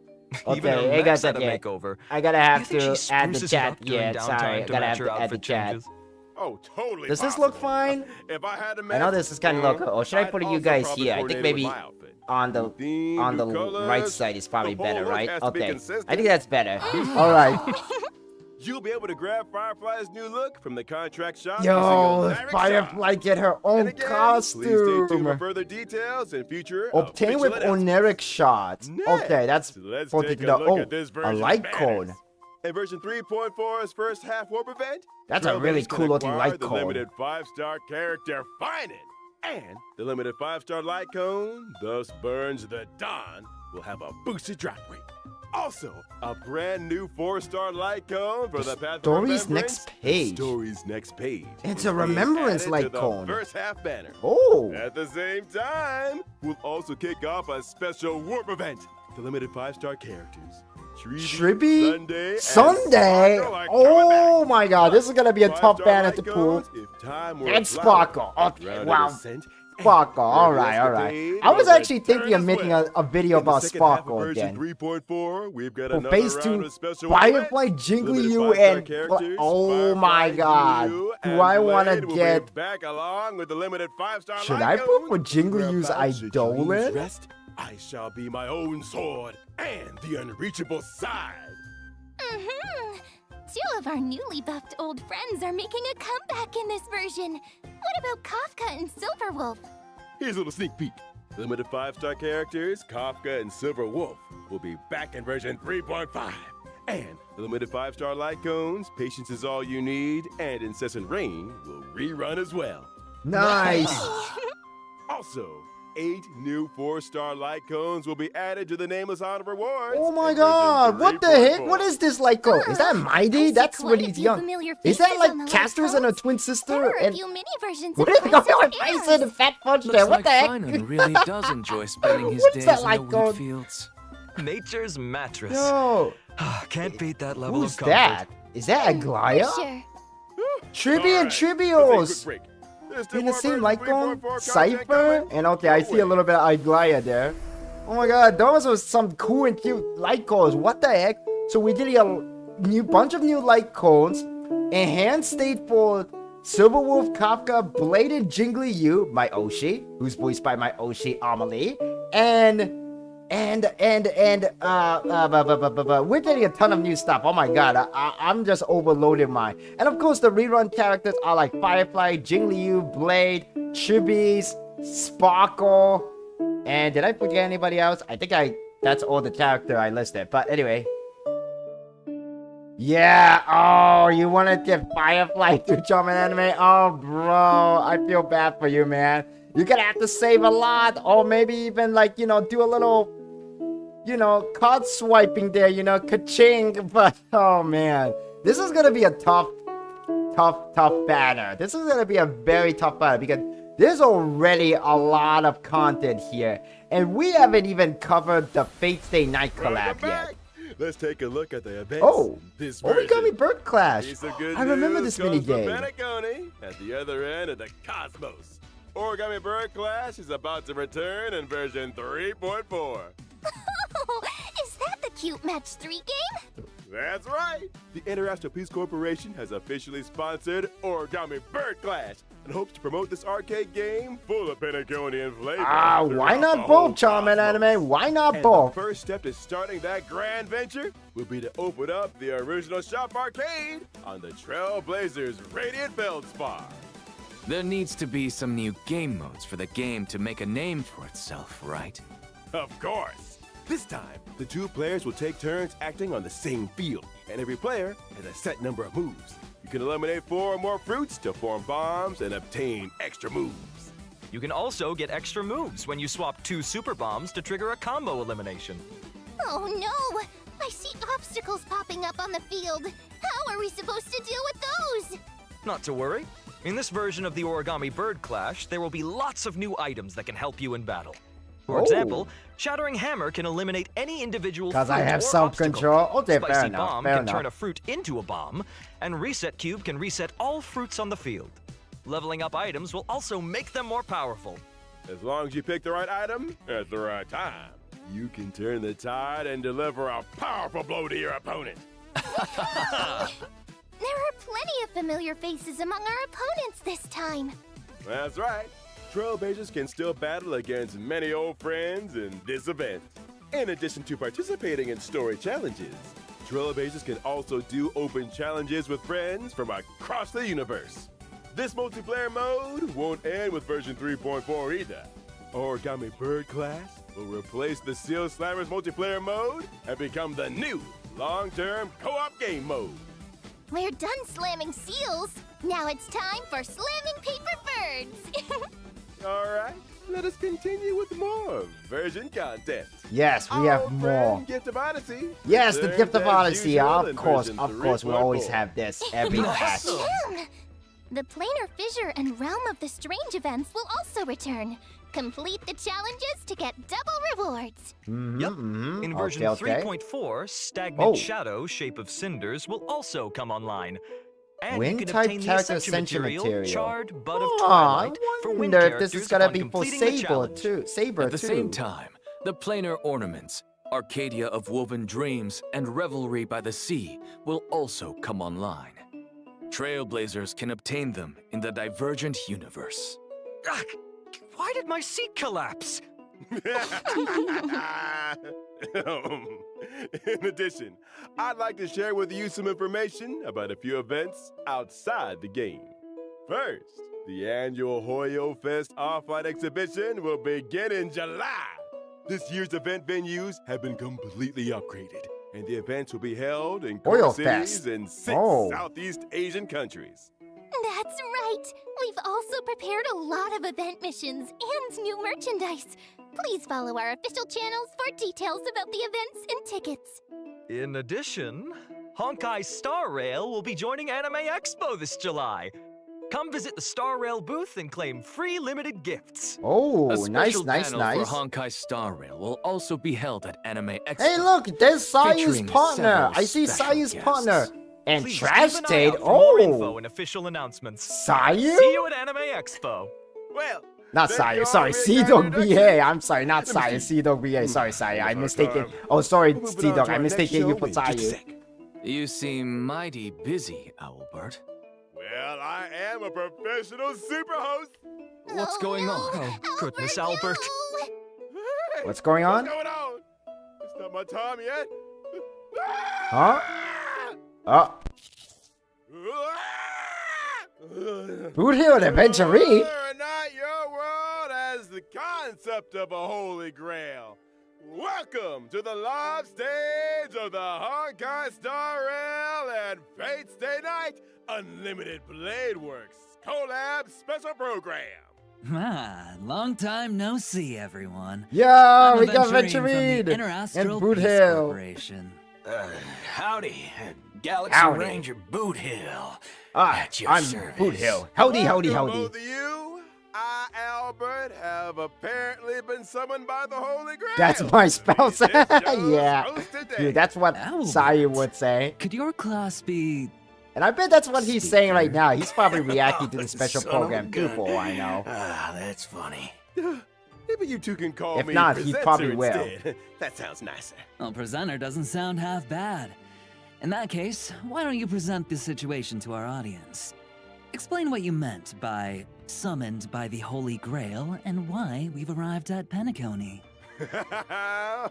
Even her Okay, I mech's got had that a yet. makeover. I gotta Do you have think to she add the spruces it chat. up during Yeah, downtime sorry, I to gotta match have her to add the outfit chat. changes? Oh, totally. Does this look possible. fine? If I had a I know this is kind of method, local. Or should I I'd put you also guys probably here? I think coordinate with maybe my outfit. on the Theme, on the new colors, right side is probably the whole better, look right? has to be Okay, consistent. I think that's better. All right. You'll be able to grab Firefly's new look from the contract shop. Yo, using a direct Firefly shot. get her And own again, please stay tuned for costume. further details and future Obtain with official oneric shots. Next, Okay, that's let's 40 take to a know. look Oh, at this a version's light banners. cone. In version 3.4's first half warp event, That's a really trailblazers can cool looking acquire light the cone. limited 5-star character Finan, and the limited 5-star light cone, thus burns the dawn, will have a boosted drop rate. Also, a brand new 4-star light cone for the Path of Story's Remembrance. next page. Story's next page. It's is a being remembrance added light to the cone. First half banner. Oh, At the same time, we'll also kick off a special warp event. The limited 5-star characters. Shriby? Sunday. and Sunday? Sparkle are coming Oh back. my god, this is gonna be a tough 5-star banner light to pull. cones, if time were And a flower, Sparkle. Okay, rounded wow. ascent, and Sparkle, your alright. escapade I was will actually thinking return of as making well. a video In the about second half of Sparkle version again. 3.4, we've got For another phase round 2, of special Firefly, events. Jiggly Limited You, 5-star and characters, oh my Firefly, god, Jiggly You, do and I want Blade to will be get? back along with the limited 5-star Should light I put for cones. Jiggly Yu's Whereabouts your dreams Eidolon? rest, I shall be my own sword and the unreachable side. Mm-hmm. Two of our newly buffed old friends are making a comeback in this version. What about Kafka and Silverwolf? Here's a little sneak peek. Limited 5-star characters, Kafka and Silver Wolf, will be back in version 3.5. And the limited 5-star light cones, Patience is All You Need, and Incessant Rain will rerun as well. Nice. Also, 8 new 4-star light cones will be added to the Nameless Honor Rewards. Oh my in version god, what the heck? 3.4. What is this light cone? Is that I Mighty? see That's quite when a he's few young. familiar Is that faces like on the light Castor's and her cones. twin There sister? are a And few mini versions what of is going Crisis on with Face and Eras. Fat Punch Looks there? What like the heck? Finan really does enjoy spending his What is days that in like the wheat called? fields. Nature's mattress. Yo, Can't beat that level who's of comfort. that? Is that Aglaya? Sure. Tribby and Alright, let's take a Tribios. quick break. In the same Lycon, Cypher, and okay, I see a little bit of Iglaya there. Oh my god, those are some cool and cute light codes. What the heck? So we did a bunch of new light codes. Enhanced state for Silverwolf, Kafka, Bladed Jingly Yu, my Oshi, who's voiced by my Oshi Amelie, and we're getting a ton of new stuff. Oh my god, I'm just overloaded mine. And of course, the rerun characters are like Firefly, Jingly Yu, Blade, Chibis, Sparkle, and did I forget anybody else? I think that's all the character I listed. But anyway. Yeah, oh, you want to get Firefly through Charmin Anime? Oh, bro, I feel bad for you, man. You're gonna have to save a lot, or maybe even, like, you know, do a little, you know, card swiping there, you know, ka-ching. But, oh, man, this is gonna be a tough banner. This is gonna be a very tough banner, because there's already a lot of content here, and we haven't even covered the Fate Stay Night collab yet. Let's take a look at the events. Oh, this version. Origami Bird Clash. Piece of good I remember news this mini comes from game. Penacony at the other end of the cosmos. Origami Bird Clash is about to return in version 3.4. Oh, is that the Cute Match 3 game? That's right. The International Peace Corporation has officially sponsored Origami Bird Clash and hopes to promote this arcade game full of Penaconian flavor. Why not both, Charmin Anime? Why not both? The first step to starting that grand venture will be to open up the original shop arcade on the Trailblazers Radiant Feldspar. There needs to be some new game modes for the game to make a name for itself, right? Of course. This time, the two players will take turns acting on the same field, and every player has a set number of moves. You can eliminate 4 or more fruits to form bombs and obtain extra moves. You can also get extra moves when you swap 2 super bombs to trigger a combo elimination. Oh no! I see obstacles popping up on the field. How are we supposed to deal with those? Not to worry. In this version of the Origami Bird Clash, there will be lots of new items that can help you in battle. For example, Shattering Hammer can eliminate any individual fruit. Because I have or self-control. obstacle. Okay, Spicy fair enough. Bomb Fair can enough. turn a fruit into a bomb, and Reset Cube can reset all fruits on the field. Leveling up items will also make them more powerful. As long as you pick the right item at the right time, you can turn the tide and deliver a powerful blow to your opponent. There are plenty of familiar faces among our opponents this time. That's right. Trailblazers can still battle against many old friends in this event. In addition to participating in story challenges, Trailblazers can also do open challenges with friends from across the universe. This multiplayer mode won't end with version 3.4 either. Origami Bird Clash will replace the Seal Slammers multiplayer mode and become the new long-term co-op game mode. We're done slamming seals. Now it's time for slamming paper birds. All right, let us continue with more version content. Yes, we have more. Gift of Odyssey. Yes, the Gift of As Odyssey. usual Of in course, version we always 3.4. have this every patch. The Planar Fissure and Realm of the Strange events will also return. Complete the challenges to get double rewards. Yep. In version Okay. 3.4, Stagnant Oh. Shadow, Shape of Cinders, will also come online. And Wind you can type obtain the character Ascension Ascension material, material. Charred Bud of I Twilight, for wind wonder if characters this is gonna upon be for completing the Saber challenge. too. Saber At the too. same time, the planar ornaments, Arcadia of Woven Dreams, and Revelry by the Sea will also come online. Trailblazers can obtain them in the Divergent universe. Ugh, why did my seat collapse? In addition, I'd like to share with you some information about a few events outside the game. First, the annual Hoyo Fest Offline exhibition will begin in July. This year's event venues have been completely upgraded, and the events will be held in core Hoyo cities Fest. in 6 Oh. Southeast Asian countries. That's right. We've also prepared a lot of event missions and new merchandise. Please follow our official channels for details about the events and tickets. In addition, Honkai Star Rail will be joining Anime Expo this July. Come visit the Star Rail booth and claim free limited gifts. Oh, A nice, special nice, panel nice. for Honkai Star Rail will also be held at Anime Expo. Hey, look, there's Sayu's Featuring partner. several I see special Sayu's guests. partner. And Please Trash keep an eye State. out for more info Oh, and official announcements. Sayu? See you at Anime Expo. Well, Not thank Sayu, you sorry, all for Sea your Dog introduction. BA. I'm sorry, not Let me Sayu, see. Sea Dog BA. Sorry, Sayu, I One mistaken. time. Oh, sorry, Moving Sea on Dog, to I our next mistaken you show for in just a Sayu. sec. You seem mighty busy, Owlbert. Well, I am a professional super host. What's going on? Oh, goodness, Albert. no. Hey, What's going on? What's going on? It's not my time yet. Huh? Oh, Boot Hill Adventure. Whether or not your world has the concept of a holy grail. Welcome to the live stage of the Honkai Star Rail and Fate Stay Night Unlimited Blade Works collab special program. Ah, long time no see, everyone. Yeah, I'm we got Venturine Venturine from the Interastral and Boot Peace Hill. Corporation. Howdy, Galaxy Howdy. Ranger Boot Hill. Ah, At your I'm service. Boot Hill. Howdy, howdy, Welcome, howdy. both of you. I, Albert, have apparently been summoned by the Holy Grail. That's my spouse. This show's Yeah. host today. Dude, that's what Albert. Sayu would say. Could your class be... And I bet that's what he's saying right now. He's probably reacting to the special Son of a program too, gun. for all I know. Ah, that's funny. Maybe you two can call If me not, he presenter probably will. instead. That sounds nicer. Well, presenter doesn't sound half bad. In that case, why don't you present the situation to our audience? Explain what you meant by summoned by the Holy Grail and why we've arrived at Penacony.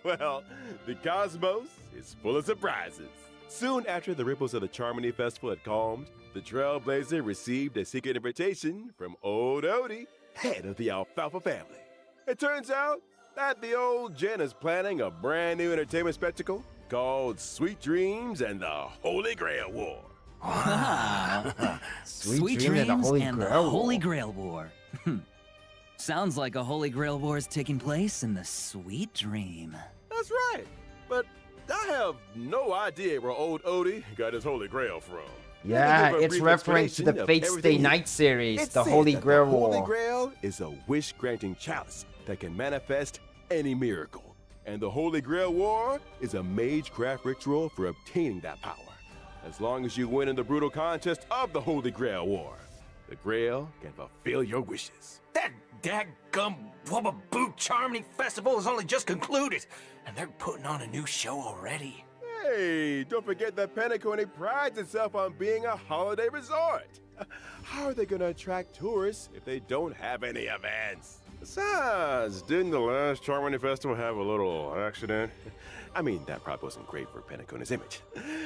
Well, the cosmos is full of surprises. Soon after the ripples of the Charmony Festival had calmed, the Trailblazer received a secret invitation from old Odie, head of the Alfalfa family. It turns out that the old Jen is planning a brand new entertainment spectacle called Sweet Dreams and the Holy Grail War. Sweet Dreams Dream and the Holy and the Grail Holy War. Grail War. Sounds like a Holy Grail War is taking place in the Sweet Dream. That's right, but I have no idea where old Odie got his Holy Grail from. Yeah, Let me give a it's brief referring to the explanation of Fate Stay everything Night here. series, It the said Holy that Grail the Holy War. Grail is a wish-granting chalice that can manifest any miracle. And the Holy Grail War is a magecraft ritual for obtaining that power. As long as you win in the brutal contest of the Holy Grail War, the Grail can fulfill your wishes. That dadgum Wubba Boot Charmony Festival has only just concluded, and they're putting on a new show already. Hey, don't forget that Penacony prides itself on being a holiday resort. How are they going to attract tourists if they don't have any events? Besides, didn't the last Charmony Festival have a little accident? I mean, that probably wasn't great for Penacony's image.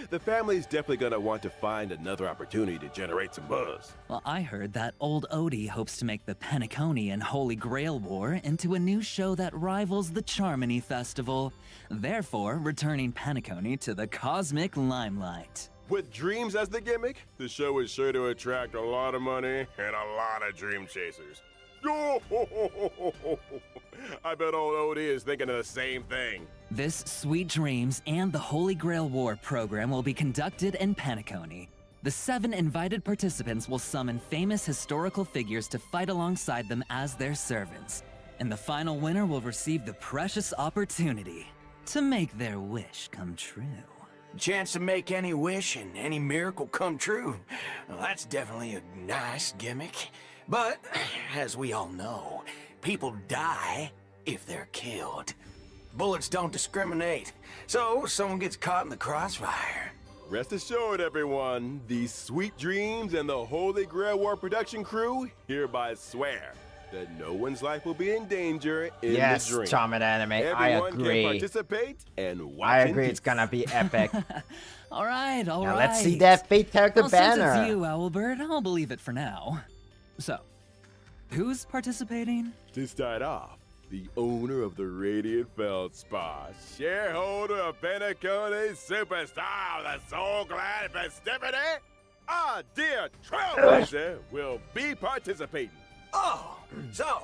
The family's definitely going to want to find another opportunity to generate some buzz. Well, I heard that old Odie hopes to make the Penacony and Holy Grail War into a new show that rivals the Charmony Festival, therefore returning Penacony to the cosmic limelight. With dreams as the gimmick, the show is sure to attract a lot of money and a lot of dream chasers. I bet old Odie is thinking of the same thing. This Sweet Dreams and the Holy Grail War program will be conducted in Penacony. The 7 invited participants will summon famous historical figures to fight alongside them as their servants. And the final winner will receive the precious opportunity to make their wish come true. Chance to make any wish and any miracle come true. Well, that's definitely a nice gimmick. But, as we all know, people die if they're killed. Bullets don't discriminate, so if someone gets caught in the crossfire. Rest assured, everyone, the Sweet Dreams and the Holy Grail War production crew hereby swear that no one's life will be in danger in Yes, the dream. Charmin Anime, I Everyone agree. can participate and watch I in agree, it's peace. gonna be epic. All right. Now let's see that Fate character Well, banner. since it's you, Owlbird, I'll believe it for now. So, who's participating? To start off, the owner of the Radiant Feldspar, shareholder of Penacony's superstar, the Soul Glad festivity, our dear Trailblazer will be participating. Oh, so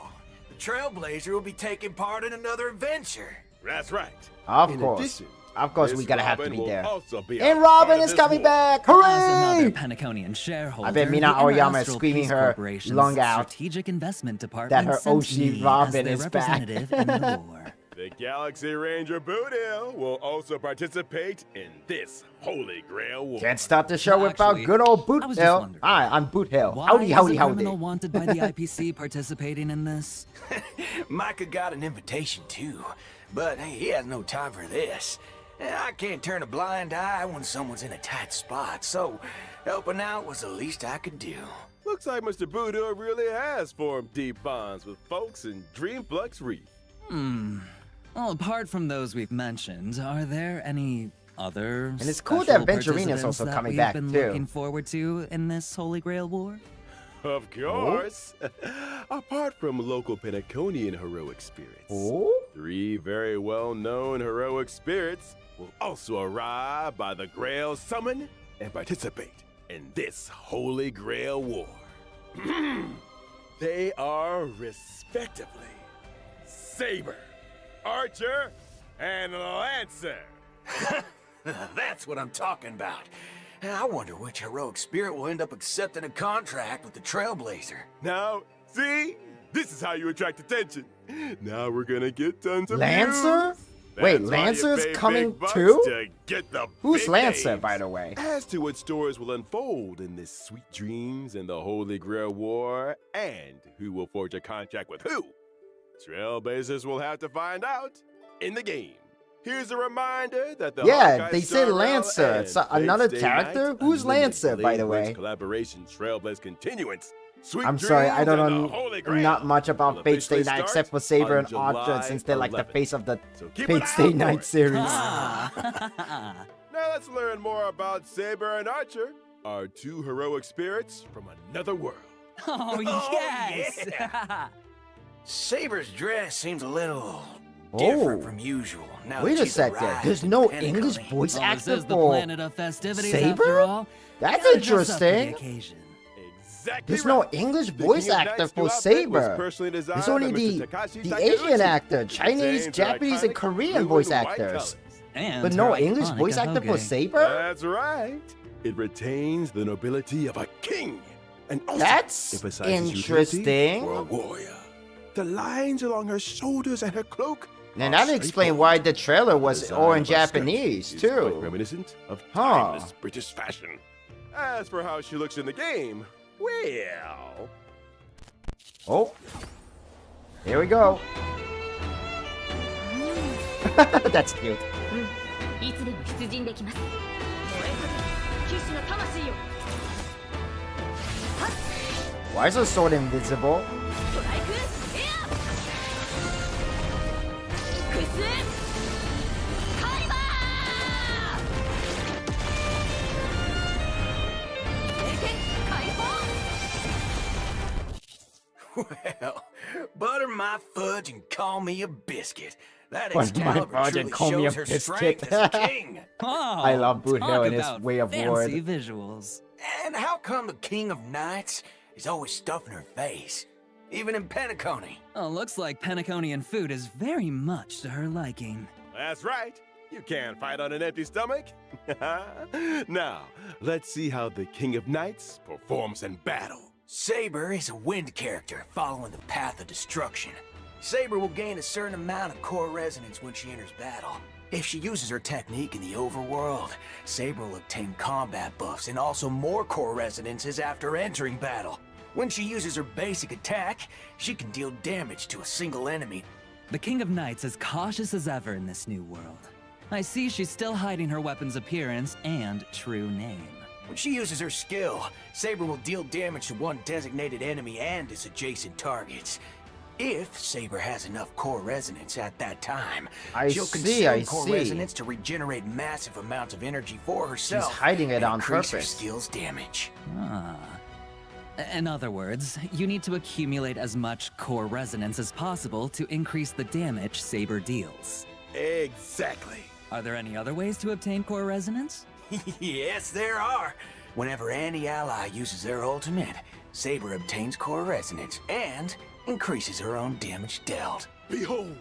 the Trailblazer will be taking part in another adventure. That's right. Of In course. addition, Of course, Miss we gotta have to Robin be will there. also be a And part Robin of is this coming war. back! As another Hooray! Penaconian shareholder, I bet Mina the Aoyama is Interastral screaming Peace her Corporation's lung out Strategic Investment that Department her sent Oshi me Robin as their is back. representative in the war. The Galaxy Ranger Boothill will also participate in this Holy Grail War. Can't start the show without Actually, good old I was just Boothill. wondering, Hi, I'm Boothill. Why Howdy, howdy, is a howdy. criminal wanted by the IPC participating in this? Micah got an invitation too, but he has no time for this. I can't turn a blind eye when someone's in a tight spot, so helping out was the least I could do. Looks like Mr. Boothill really has formed deep bonds with folks in Dreamflux Reef. Well, apart from those we've mentioned, are there any other And it's cool that special Venturina's also participants coming we've back, been too. looking forward to in this Holy Grail War? Of course. Apart from local Pentaconian heroic spirits, Oh? 3 very well-known heroic spirits will also arrive by the Grail Summon and participate in this Holy Grail War. They are respectively Saber, Archer, and Lancer. That's what I'm talking about. I wonder which heroic spirit will end up accepting a contract with the Trailblazer. Now, see? This is how you attract attention. Now we're gonna get tons of Lancer? views. Wait, That's why you Lancer's pay coming big bucks too? to get the Who's big Lancer, names. by the way? As to what stories will unfold in this Sweet Dreams and the Holy Grail War, and who will forge a contract with who, Trailblazers will have to find out in the game. Here's a reminder that the Yeah, Honkai they said Star Rail Lancer. and It's another Fate Stay character? Night Who's Unlimited Lancer, by the Blade way? Collaboration Trailblaze Continuance. Sweet I'm sorry, I Dreams don't and know the Holy Grail not much about will Fate Stay officially Night start except for Saber on and Archer, July since they're like the 11th. face of the So keep Fate an Stay eye out Night for it. series. Ah. Now let's learn more about Saber and Archer, our 2 heroic spirits from another world. Oh, yes! Saber's dress seems a little Oh. different from usual. Now Wait that a she's second, arrived there's in no Pentacony. English voice Well, this actor is the for planet of festivities Saber? after all. That's Gotta dress up for the interesting. occasion. Exactly There's right. no English The voice King of actor Knights for new outfit was Saber. personally designed There's only by the Mr. Takashi Asian Takeuchi. actor, It Chinese, contains the Japanese, and iconic Korean blue voice and white actors. colors. And But no her English iconic voice actor for ahoge. Saber? That's right. It retains the nobility of a king, and also That's emphasizes interesting. utility for a warrior. The lines along her shoulders and her cloak. And are that explains straightforward. why the trailer was Design all in of her skirt Japanese, is quite too. reminiscent of Huh. timeless British fashion. As for how she looks in the game, well, Oh. Here we go. That's cute. いつでも出陣できます燃えかけ騎士の魂よ Why is her sword invisible? トライクエアクスカイバー聖剣解放 Well, butter my fudge and call me a biscuit. That Butter my Excalibur fudge truly and call me a shows her biscuit. strength as a king. Oh, I love Boot talk Hill and his about way of fancy word. visuals. And how come the King of Knights is always stuffing her face? Even in Pentacony. Oh, looks like Pentaconian food is very much to her liking. that's right. You can't fight on an empty stomach. Now, let's see how the King of Knights performs in battle. Saber is a wind character following the path of destruction. Saber will gain a certain amount of core resonance when she enters battle. If she uses her technique in the overworld, Saber will obtain combat buffs and also more core resonances after entering battle. When she uses her basic attack, she can deal damage to a single enemy. The King of Knights is cautious as ever in this new world. I see she's still hiding her weapon's appearance and true name. When she uses her skill, Saber will deal damage to one designated enemy and its adjacent targets. If Saber has enough core resonance at that time, she'll consume core resonance to regenerate massive amounts of energy for herself. She's hiding it and on increase her purpose. skill's damage. Ah. In other words, you need to accumulate as much core resonance as possible to increase the damage Saber deals. Exactly. Are there any other ways to obtain core resonance? Yes, there are. Whenever any ally uses their ultimate, Saber obtains core resonance and increases her own damage dealt. Behold,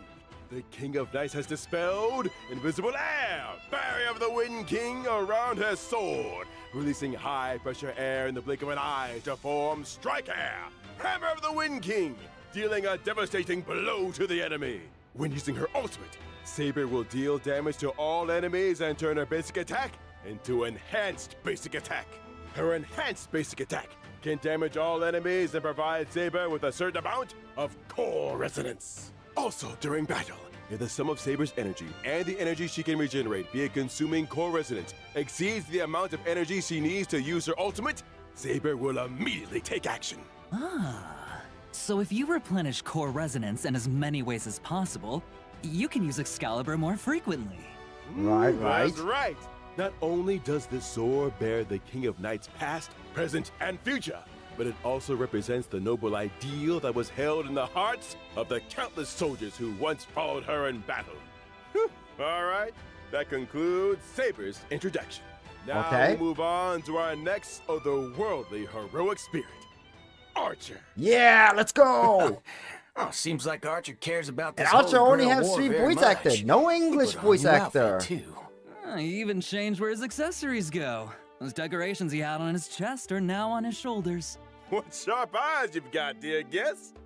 the King of Knights has dispelled invisible air, barrier of the Wind King around her sword, releasing high-pressure air in the blink of an eye to form Strike Air, Hammer of the Wind King, dealing a devastating blow to the enemy. When using her ultimate, Saber will deal damage to all enemies and turn her basic attack into enhanced basic attack. Her enhanced basic attack can damage all enemies and provide Saber with a certain amount of core resonance. Also, during battle, if the sum of Saber's energy and the energy she can regenerate via consuming core resonance exceeds the amount of energy she needs to use her ultimate, Saber will immediately take action. So if you replenish core resonance in as many ways as possible, you can use Excalibur more frequently. Right. That's right. Not only does this sword bear the King of Knights past, present, and future, but it also represents the noble ideal that was held in the hearts of the countless soldiers who once followed her in battle. All right, that concludes Saber's introduction. Now we'll move on to our next otherworldly heroic spirit, Archer. Yeah, let's go. Oh, seems like Archer cares about this. And Archer whole only Grail has War 3 very voice actors, much. no English He put on a voice new outfit, actor. too. He even changed where his accessories go. Those decorations he had on his chest are now on his shoulders. What sharp eyes you've got, dear guest.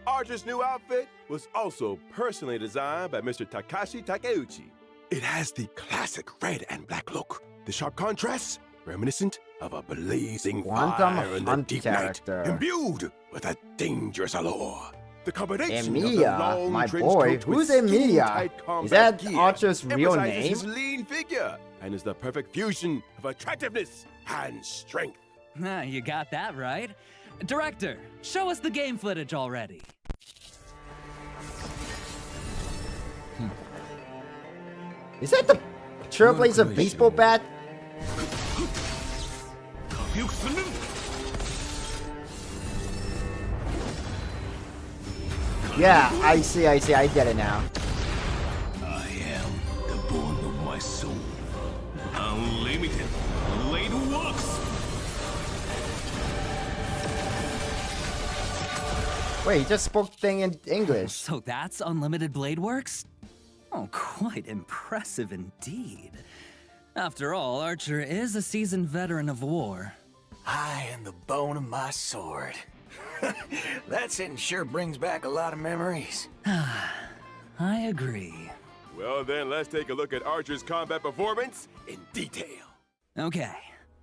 Archer's new outfit was also personally designed by Mr. Takashi Takeuchi. It has the classic red and black look. The sharp contrasts, reminiscent of a blazing Quantum fire in the Hunt deep character. night, imbued with a dangerous allure. The combination Emilia, of the long my trench boy. coat with Who's Emilia? skin-tight Is combat that gear Archer's real emphasizes name? his lean figure and is the perfect fusion of attractiveness and strength. You got that right. Director, show us the game footage already. Is that the Trailblazer baseball bat? Yeah, I see, I get it now. I am the bone of my soul. Unlimited blade works. Wait, he just spoke thing in English. So that's Unlimited Blade Works? Oh, quite impressive indeed. After all, Archer is a seasoned veteran of war. I am the bone of my sword. That sentence sure brings back a lot of memories. I agree. Well then, let's take a look at Archer's combat performance in detail. Okay,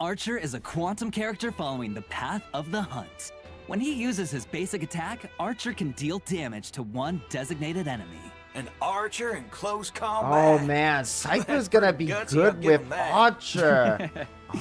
Archer is a quantum character following the path of the hunt. When he uses his basic attack, Archer can deal damage to one designated enemy. An archer in close combat. Oh man, Cypher's gonna be Gutsy, I'll good give with him that. Archer.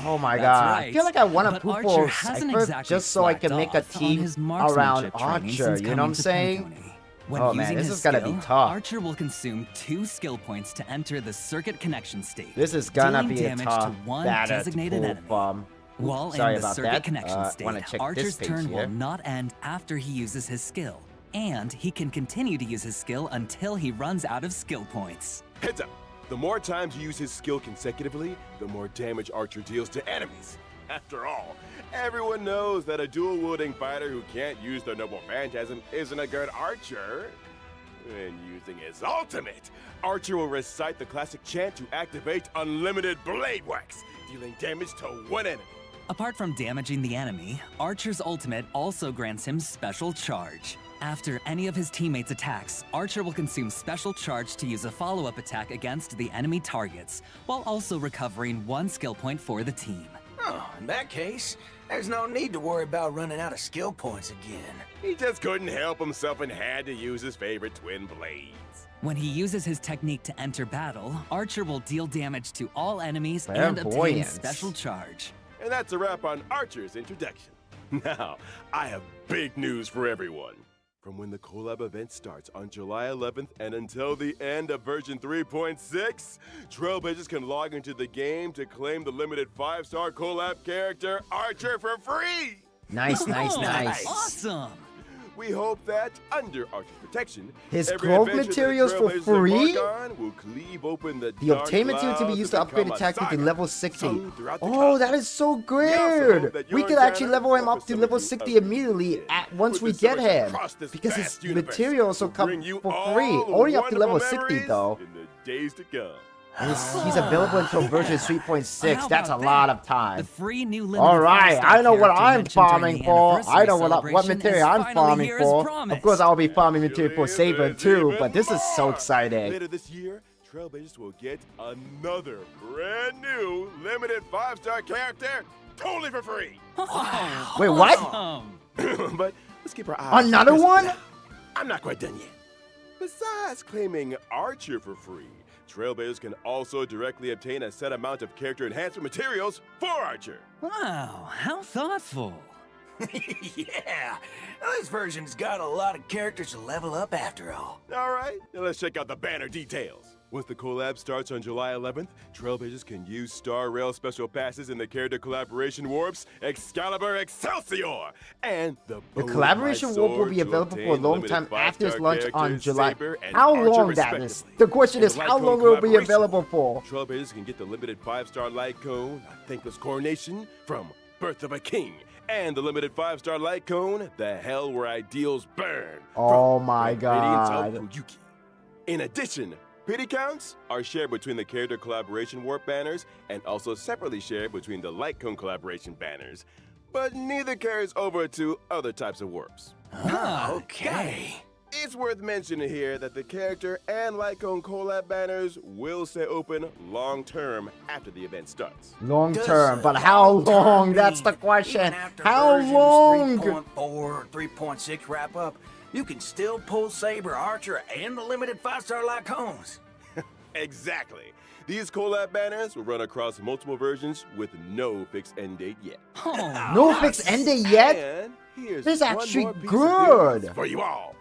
Oh my That's god. right. I feel like I want to But poop Archer for hasn't Cypher exactly just so I can slacked make a off on team his around marksmanship training Archer, since you know what I'm coming to saying? Pantone. When Oh, man, using this his is gonna be skill, tough. Archer will consume 2 skill points to enter the circuit connection state. This is gonna dealing be a damage tough to one batter designated to enemy. poop. While Sorry in the about circuit that. connection Wanna state, check Archer's this page turn here. will not end after he uses his skill. And he can continue to use his skill until he runs out of skill points. Heads up, the more times you use his skill consecutively, the more damage Archer deals to enemies. After all, everyone knows that a dual-wielding fighter who can't use their noble phantasm isn't a good archer. When using his ultimate, Archer will recite the classic chant to activate Unlimited Blade Works, dealing damage to one enemy. Apart from damaging the enemy, Archer's ultimate also grants him Special Charge. After any of his teammates' attacks, Archer will consume Special Charge to use a follow-up attack against the enemy targets, while also recovering 1 skill point for the team. Oh, in that case, there's no need to worry about running out of skill points again. He just couldn't help himself and had to use his favorite twin blades. When he uses his technique to enter battle, Archer will deal damage to all enemies and obtain Clairvoyance. Special Charge. And that's a wrap on Archer's introduction. Now, I have big news for everyone. From when the collab event starts on July 11th and until the end of version 3.6, Trailblazers can log into the game to claim the limited 5-star collab character Archer for free. Nice, nice, Oh, nice. Awesome! We hope that, under Archer's protection, His every clove adventure materials the for Trailblazers free? embark on will cleave open the The dark obtain material to be clouds used to and upgrade become a attack to saga level 60. sung throughout the Oh, cosmos. that is so We also good! hope that We your could actually encounter level him up offers to some level of you 60 immediately once with we the get service him. across this Because his vast universe materials will will come bring you for all free. the Only up to level wonderful 60 memories though. in the days to come. He's available until version 3.6. That's a lot of The time. free new limited All right, five-star I know what character I'm mentioned during farming the for. I know anniversary what celebration material is I'm finally farming here as for. Of promised. course, I'll be farming material for Actually, Saber there's too, even but this is so more. exciting. Later this year, Trailblazers will get another brand new limited 5-star character totally for free. Wait, what? But let's keep our eyes Another on one? this. I'm not quite done yet. Besides claiming Archer for free, Trailblazers can also directly obtain a set amount of character enhancement materials for Archer. Wow, how thoughtful. Yeah, this version's got a lot of characters to level up after all. All right, now let's check out the banner details. Once the collab starts on July 11th, Trailblazers can use Star Rail special passes in the character collaboration warps Excalibur Excelsior and the collaboration warp will be available for a long time after its launch on July. How long that is? The question is, how long will it be available for? Trailblazers can get the limited 5-star light cone, A Thankless Coronation from Birth of a King, and the limited 5-star light cone, The Hell Where Ideals Burn. Oh from my Red Radiance god. of Fuyuki. In addition, pity counts are shared between the character collaboration warp banners and also separately shared between the light cone collaboration banners, but neither carries over to other types of warps. Okay. It's worth mentioning here that the character and light cone collab banners will stay open long term after the event starts. Long Does, term, but how long? mean That's the question. even after How versions long? 3.4 or 3.6 wrap up, you can still pull Saber, Archer, and the limited 5-star light cones. Exactly. These collab banners will run across multiple versions with no fixed end date yet. Oh, No fixed end date yet? And here's This is one actually more piece of good. news for you all.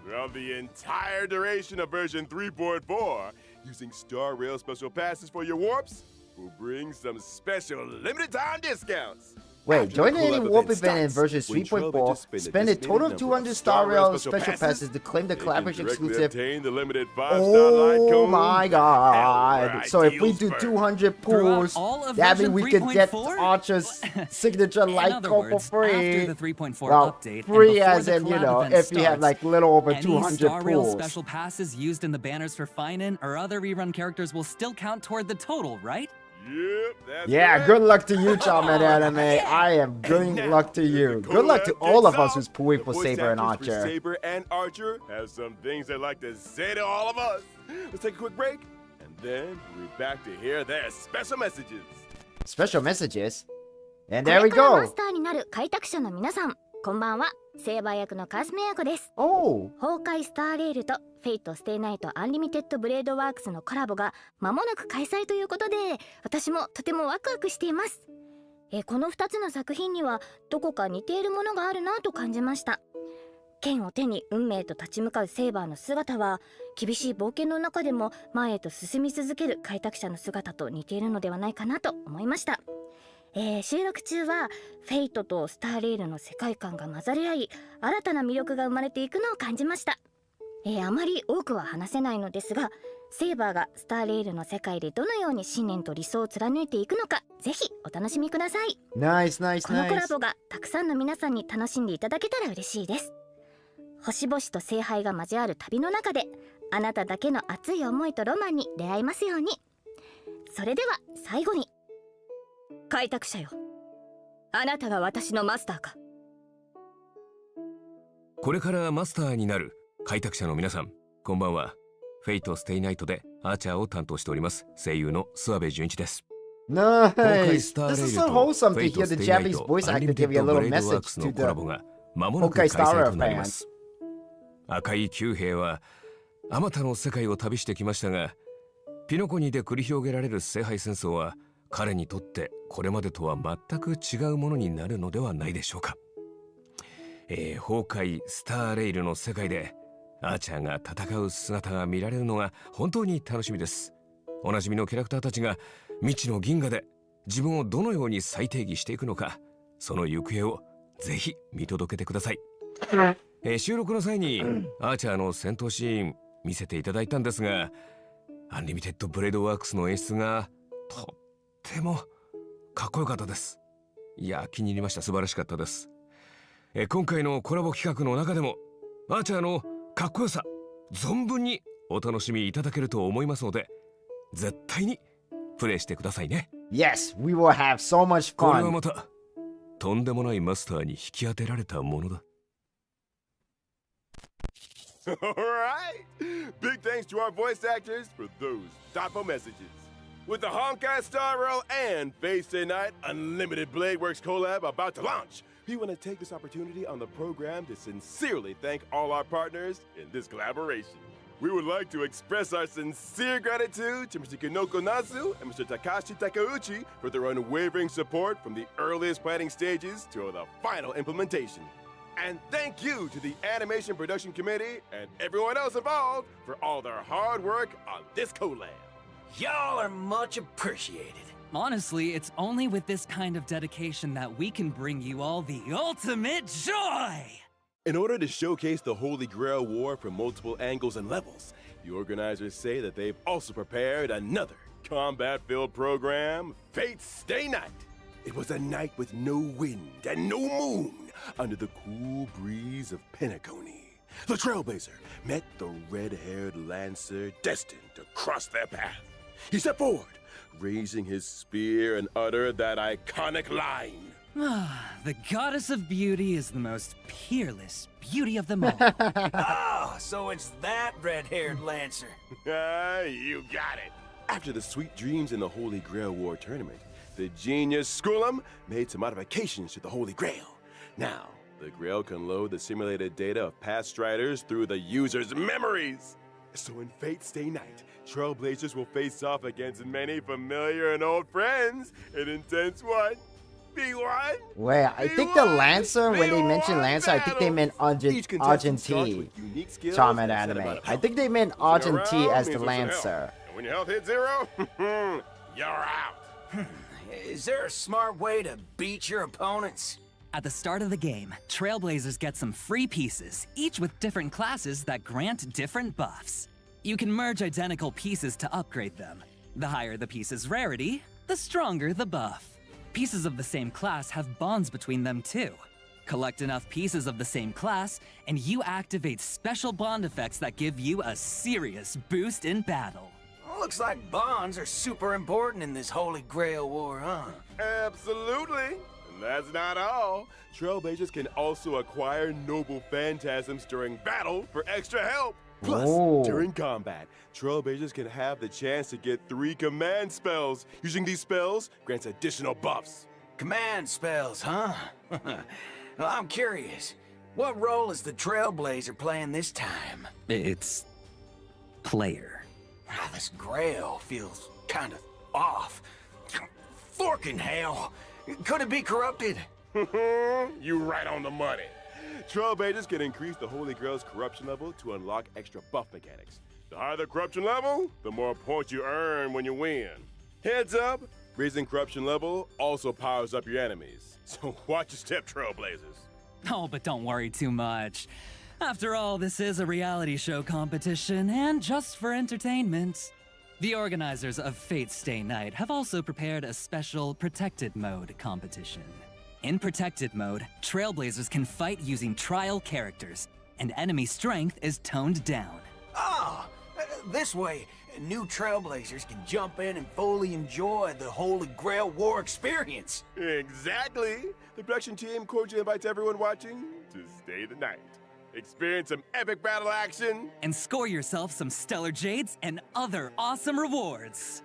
Throughout the entire duration of version 3.4, using Star Rail special passes for your warps will bring some special limited time discounts. Wait, After join the any collab warp event event in starts, version when 3.4. Trailblazers Spend a total of 200 Star Rail special passes to claim the they can collaboration directly exclusive. obtain the limited 5-star light Oh cone. my Hell, god. where So if we ideals do burn. 200 Throughout pulls, all of that means version we could get 3.4? Archer's signature In light other cone for words, free. after the 3.4 Well, update, and free before as the in, you collab know, event if you have starts, like little over any 200 Star Rail pulls. special passes used in the banners for Finan or other rerun characters will still count toward the total, right? Yep, that's Yeah, right. good luck to you, Charmin Anime. Yeah. I am good And now, luck to when you. the Good luck to collab all of kicks us off, who's pulling the for voice Saber and actors for Archer. Saber and Archer have some things they'd like to say to all of us. Let's take a quick break, and then we'll be back to hear their special messages. Special messages. And こ there れ we からマ go. スターになる開拓者の皆さん、こんばんは。セーバー役のカスメヤコです。 Oh, 崩壊スターレールとフェイトステイナイトアンリミテッドブレードワークスのコラボが間もなく開催ということで、私もとてもワクワクしています。この2つの作品にはどこか似ているものがあるなと感じました。剣を手に運命と立ち向かうセーバーの姿は、厳しい冒険の中でも前へと進み続ける開拓者の姿と似ているのではないかなと思いました。収録中はフェイトとスターレールの世界観が混ざり合い、新たな魅力が生まれていくのを感じました。あまり多くは話せないのですが、セーバーがスターレールの世界でどのように信念と理想を貫いていくのか、ぜひお楽しみください。 nice, nice, このコラ nice. ボがたくさんの皆さんに楽しんでいただけたら嬉しいです。星々と聖杯が交わる旅の中で、あなただけの熱い思いとロマンに出会えますように。それでは最後に、開拓者よ、あなたが私のマスターか。これからマスターになる開拓者の皆さん、こんばんは。フェイトステイナイトでアーチャーを担当しております声優の諏訪部純一です。 Nice. 今回スター This レ is イル so と wholesome フ to ェイト hear ス the テイナイ Japanese ト voice アンリ actor ミテ giving ッ a ド little ブレードワー message クス to のコラ the ボが間もなく Honkai 開催 Star となり Rail ま fans. す。赤い九兵はあまたの世界を旅してきましたが、ピノコニで繰り広げられる聖杯戦争は彼にとってこれまでとは全く違うものになるのではないでしょうか。崩壊スターレイルの世界でアーチャーが戦う姿が見られるのが本当に楽しみです。おなじみのキャラクターたちが未知の銀河で自分をどのように再定義していくのか、その行方をぜひ見届けてください。収録の際にアーチャーの戦闘シーン見せていただいたんですが、アンリミテッドブレードワークスの演出がとってもかっこよかったです。いや、気に入りました。素晴らしかったです。今回のコラボ企画の中でもアーチャーのかっこよさ存分にお楽しみいただけると思いますので、絶対にプレイしてくださいね。 Yes, we will have so much これは fun. またとんでもないマスターに引き当てられたものだ。 Alright! Big thanks to our voice actors for those thoughtful messages. With the Honkai Star Rail and Fate Stay Night Unlimited Blade Works collab about to launch, we want to take this opportunity on the program to sincerely thank all our partners in this collaboration. We would like to express our sincere gratitude to Mr. Kinoko Natsu and Mr. Takashi Takeuchi for their unwavering support from the earliest planning stages to the final implementation. And thank you to the Animation Production Committee and everyone else involved for all their hard work on this collab. Y'all are much appreciated. Honestly, it's only with this kind of dedication that we can bring you all the ultimate joy! In order to showcase the Holy Grail War from multiple angles and levels, the organizers say that they've also prepared another combat-filled program, Fate Stay Night. It was a night with no wind and no moon under the cool breeze of Penacony. The Trailblazer met the red-haired Lancer destined to cross their path. He stepped forward, raising his spear and uttered that iconic line. The goddess of beauty is the most peerless beauty of them all. Oh, so it's that red-haired Lancer. You got it. After the sweet dreams in the Holy Grail War tournament, the genius Skullum made some modifications to the Holy Grail. Now, the Grail can load the simulated data of past striders through the user's memories. So in Fate Stay Night, Trailblazers will face off against many familiar and old friends in intense 1v1. Wait, I think the Lancer, when they mentioned Lancer, I think they meant Argentine. Charmed anime. I think they meant Argentine as the Lancer. And when your health hits 0, you're out. Is there a smart way to beat your opponents? At the start of the game, Trailblazers get some free pieces, each with different classes that grant different buffs. You can merge identical pieces to upgrade them. The higher the piece's rarity, the stronger the buff. Pieces of the same class have bonds between them too. Collect enough pieces of the same class, and you activate special bond effects that give you a serious boost in battle. Looks like bonds are super important in this Holy Grail War, huh? Absolutely. And that's not all. Trailblazers can also acquire noble phantasms during battle for extra help. Plus, during combat, Trailblazers can have the chance to get 3 command spells. Using these spells grants additional buffs. Command spells, huh? Well, I'm curious. What role is the Trailblazer playing this time? It's player. This Grail feels kind of off. Forking hell. Could it be corrupted? You right on the money. Trailblazers can increase the Holy Grail's corruption level to unlock extra buff mechanics. The higher the corruption level, the more points you earn when you win. Heads up, raising corruption level also powers up your enemies. So watch your step, Trailblazers. Oh, but don't worry too much. After all, this is a reality show competition, and just for entertainment. The organizers of Fate Stay Night have also prepared a special Protected Mode competition. In Protected Mode, Trailblazers can fight using trial characters, and enemy strength is toned down. Oh, this way, new Trailblazers can jump in and fully enjoy the Holy Grail War experience. Exactly. The production team cordially invites everyone watching to stay the night. Experience some epic battle action. And score yourself some stellar jades and other awesome rewards.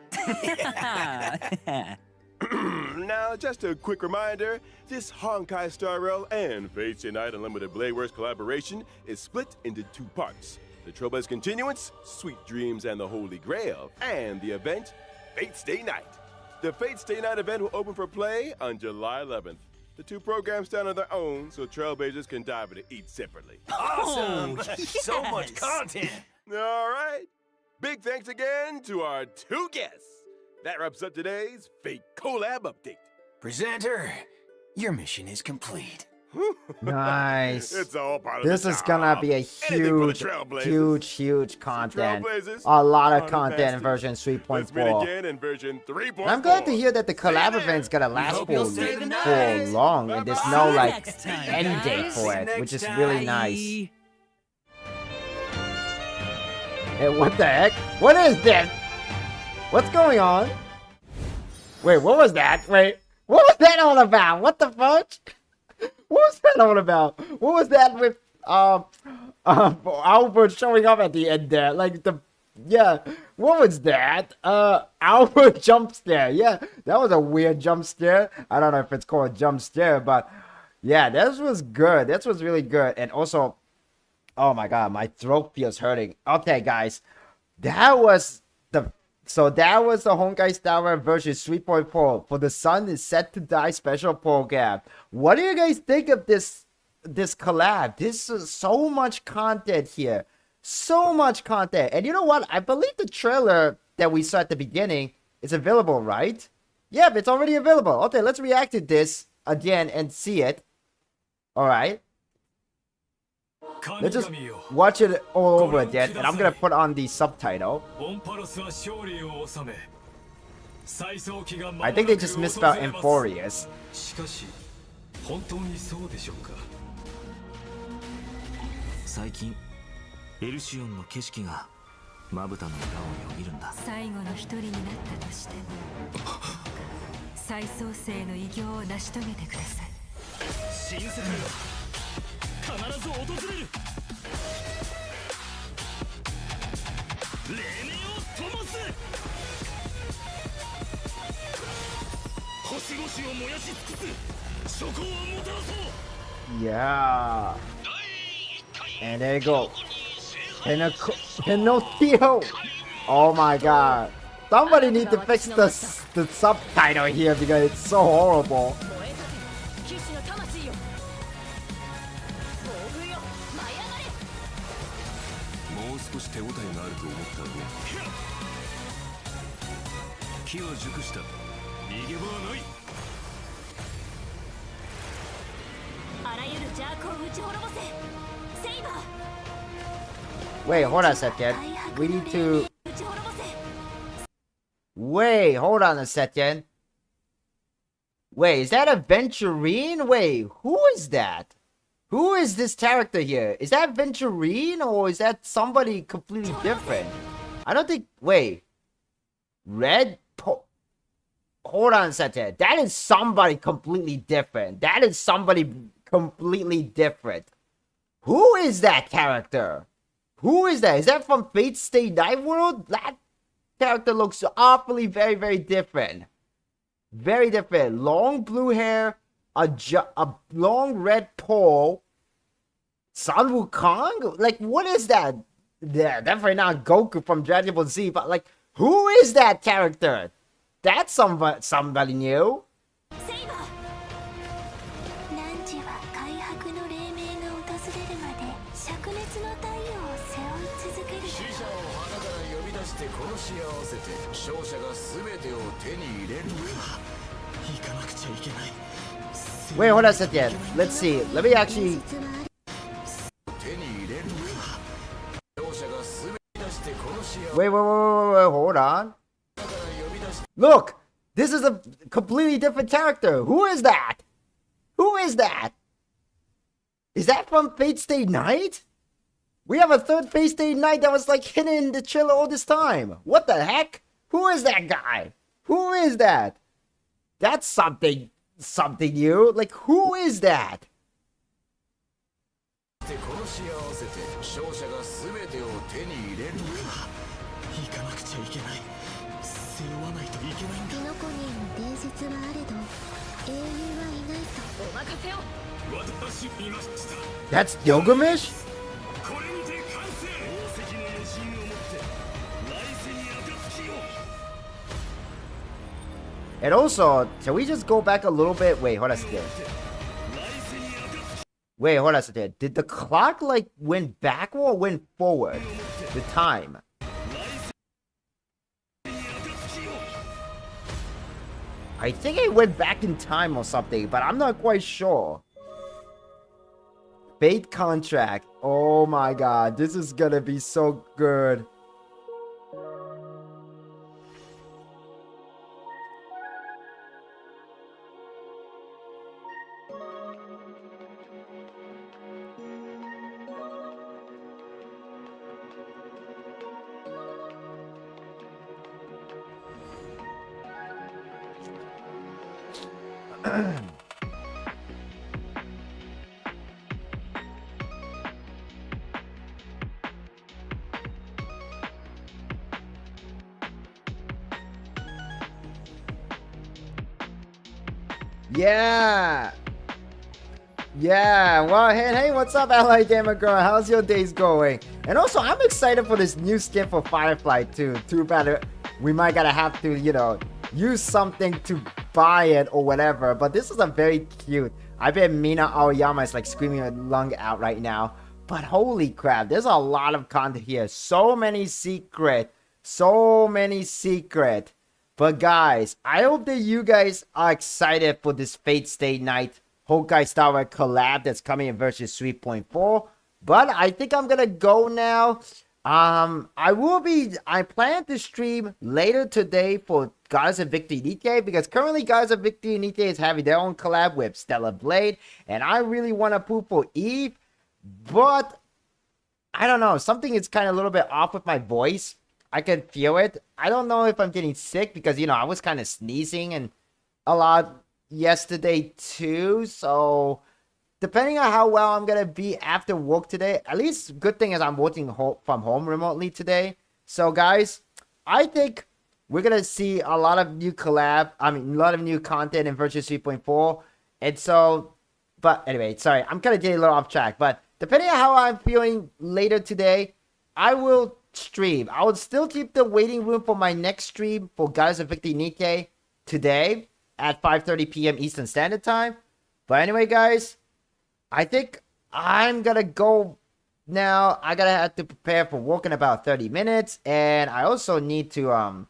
Now, just a quick reminder, this Honkai Star Rail and Fate Stay Night Unlimited Blade Works collaboration is split into 2 parts. The Trailblazer Continuance, Sweet Dreams and the Holy Grail, and the event, Fate Stay Night. The Fate Stay Night event will open for play on July 11th. The 2 programs stand on their own, so Trailblazers can dive into each separately. Awesome! Yes. So much content! All right. Big thanks again to our 2 guests. That wraps up today's Fate Collab Update. Presenter, your mission is complete. Nice. It's all part of This the is gonna job. be a Anything for the huge content. Trailblazers, A lot of on content in fastest. version Let's meet 3.4. again in version 3.4. I'm glad to hear that the collab event's gonna last hope you'll for stay the night. long, and there's Bye-bye. no like Next time, end date guys. for See you it, which is next really time. nice. Hey, what the heck? What is this? What's going on? Wait, what was that? Wait, what was that all about? What the fudge? What was that all about? What was that with Albert showing up at the end there? Like the yeah, what was that? Albert jump scare. Yeah, that was a weird jump scare. I don't know if it's called a jump scare, but yeah, this was good. This was really good. And also, oh my god, my throat feels hurting. Okay, guys, that was the Honkai Star Rail version 3.4 for the Sun is Set to Die special program. What do you guys think of this collab? This is so much content here. So much content. And you know what? I believe the trailer that we saw at the beginning is available, right? Yeah, it's already available. Okay, let's react to this again and see it. Alright. Let's just watch it all over again, and I'm gonna put on the subtitle. I think they just misspelled Emphorius. 最近エルシオンの景色がまぶたの裏をよぎるんだ。最後の一人になったとしても再創生の偉業を成し遂げてください。新世界は必ず訪れる。黎明を灯す。星々を燃やし尽くす。諸行をもたらそう。 Yeah. And there you go. Pinocchio. Oh my god. Somebody need to fix the subtitle here because it's so horrible. Wait, hold on a second. We need to... Wait, hold on a second. Wait, is that a Venturine? Wait, who is that? Who is this character here? Is that Venturine or is that somebody completely different? I don't think... Wait. Hold on a second. That is somebody completely different. That is somebody completely different. Who is that character? Who is that? Is that from Fate Stay Night World? That character looks awfully very different. Very different. Long blue hair, a long red pole. Sun Wukong? Like, what is that? Yeah, definitely not Goku from Dragon Ball Z, but like, who is that character? That's somebody new. Wait, hold on a second. Let's see. Let me actually... Wait, hold on. Look! This is a completely different character. Who is that? Who is that? Is that from Fate Stay Night? We have a third Fate Stay Night that was like hidden in the trailer all this time. What the heck? Who is that guy? Who is that? That's something new. Like, who is that? That's Gilgamesh? And also, can we just go back a little bit? Wait, hold on a second. Wait, hold on a second. Did the clock, like, went backward or went forward? The time. I think it went back in time or something, but I'm not quite sure. Fate contract. Oh my god, this is gonna be so good. Yeah. Yeah, well, hey, what's up, Ally Gamer Girl? How's your days going? And also, I'm excited for this new skin for Firefly, too. Too bad we might gotta have to, you know, use something to buy it or whatever. But this is a very cute. I bet Mina Aoyama is like screaming her lung out right now. But holy crap, there's a lot of content here. So many secret. So many secret. But guys, I hope that you guys are excited for this Fate Stay Night Honkai Star Wars collab that's coming in version 3.4. But I think I'm gonna go now. I plan to stream later today for Goddess of Victory Nikkei, because currently Goddess of Victory Nikkei is having their own collab with Stellar Blade, and I really want to pull for Eve, but I don't know, something is kind of a little bit off with my voice. I can feel it. I don't know if I'm getting sick, because, you know, I was kind of sneezing and a lot yesterday too, so depending on how well I'm gonna be after work today, at least good thing is I'm working from home remotely today. So guys, I think we're gonna see a lot of new a lot of new content in version 3.4. And so, but anyway, sorry, I'm kind of getting a little off track, but depending on how I'm feeling later today, I will stream. I will still keep the waiting room for my next stream for Goddess of Victory Nikkei today at 5:30 p.m. Eastern Standard Time. But anyway, guys, I think I'm gonna go now. I gotta have to prepare for work in about 30 minutes, and I also need to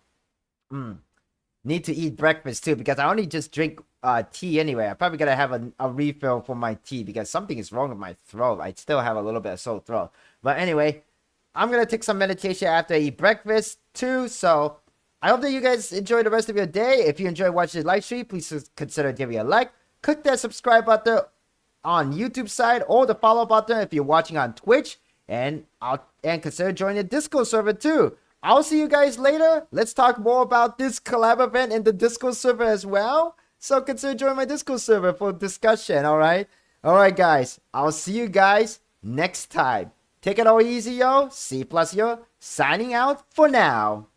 eat breakfast too, because I only just drink tea anyway. I probably gotta have a refill for my tea, because something is wrong with my throat. I still have a little bit of sore throat. But anyway, I'm gonna take some meditation after I eat breakfast too. So I hope that you guys enjoy the rest of your day. If you enjoy watching the live stream, please consider giving a like. Click that subscribe button on YouTube side, or the follow button if you're watching on Twitch, and consider joining the Discord server too. I'll see you guys later. Let's talk more about this collab event in the Discord server as well. So consider joining my Discord server for discussion. All right, guys. I'll see you guys next time. Take it all easy, yo. C+Hero signing out for now.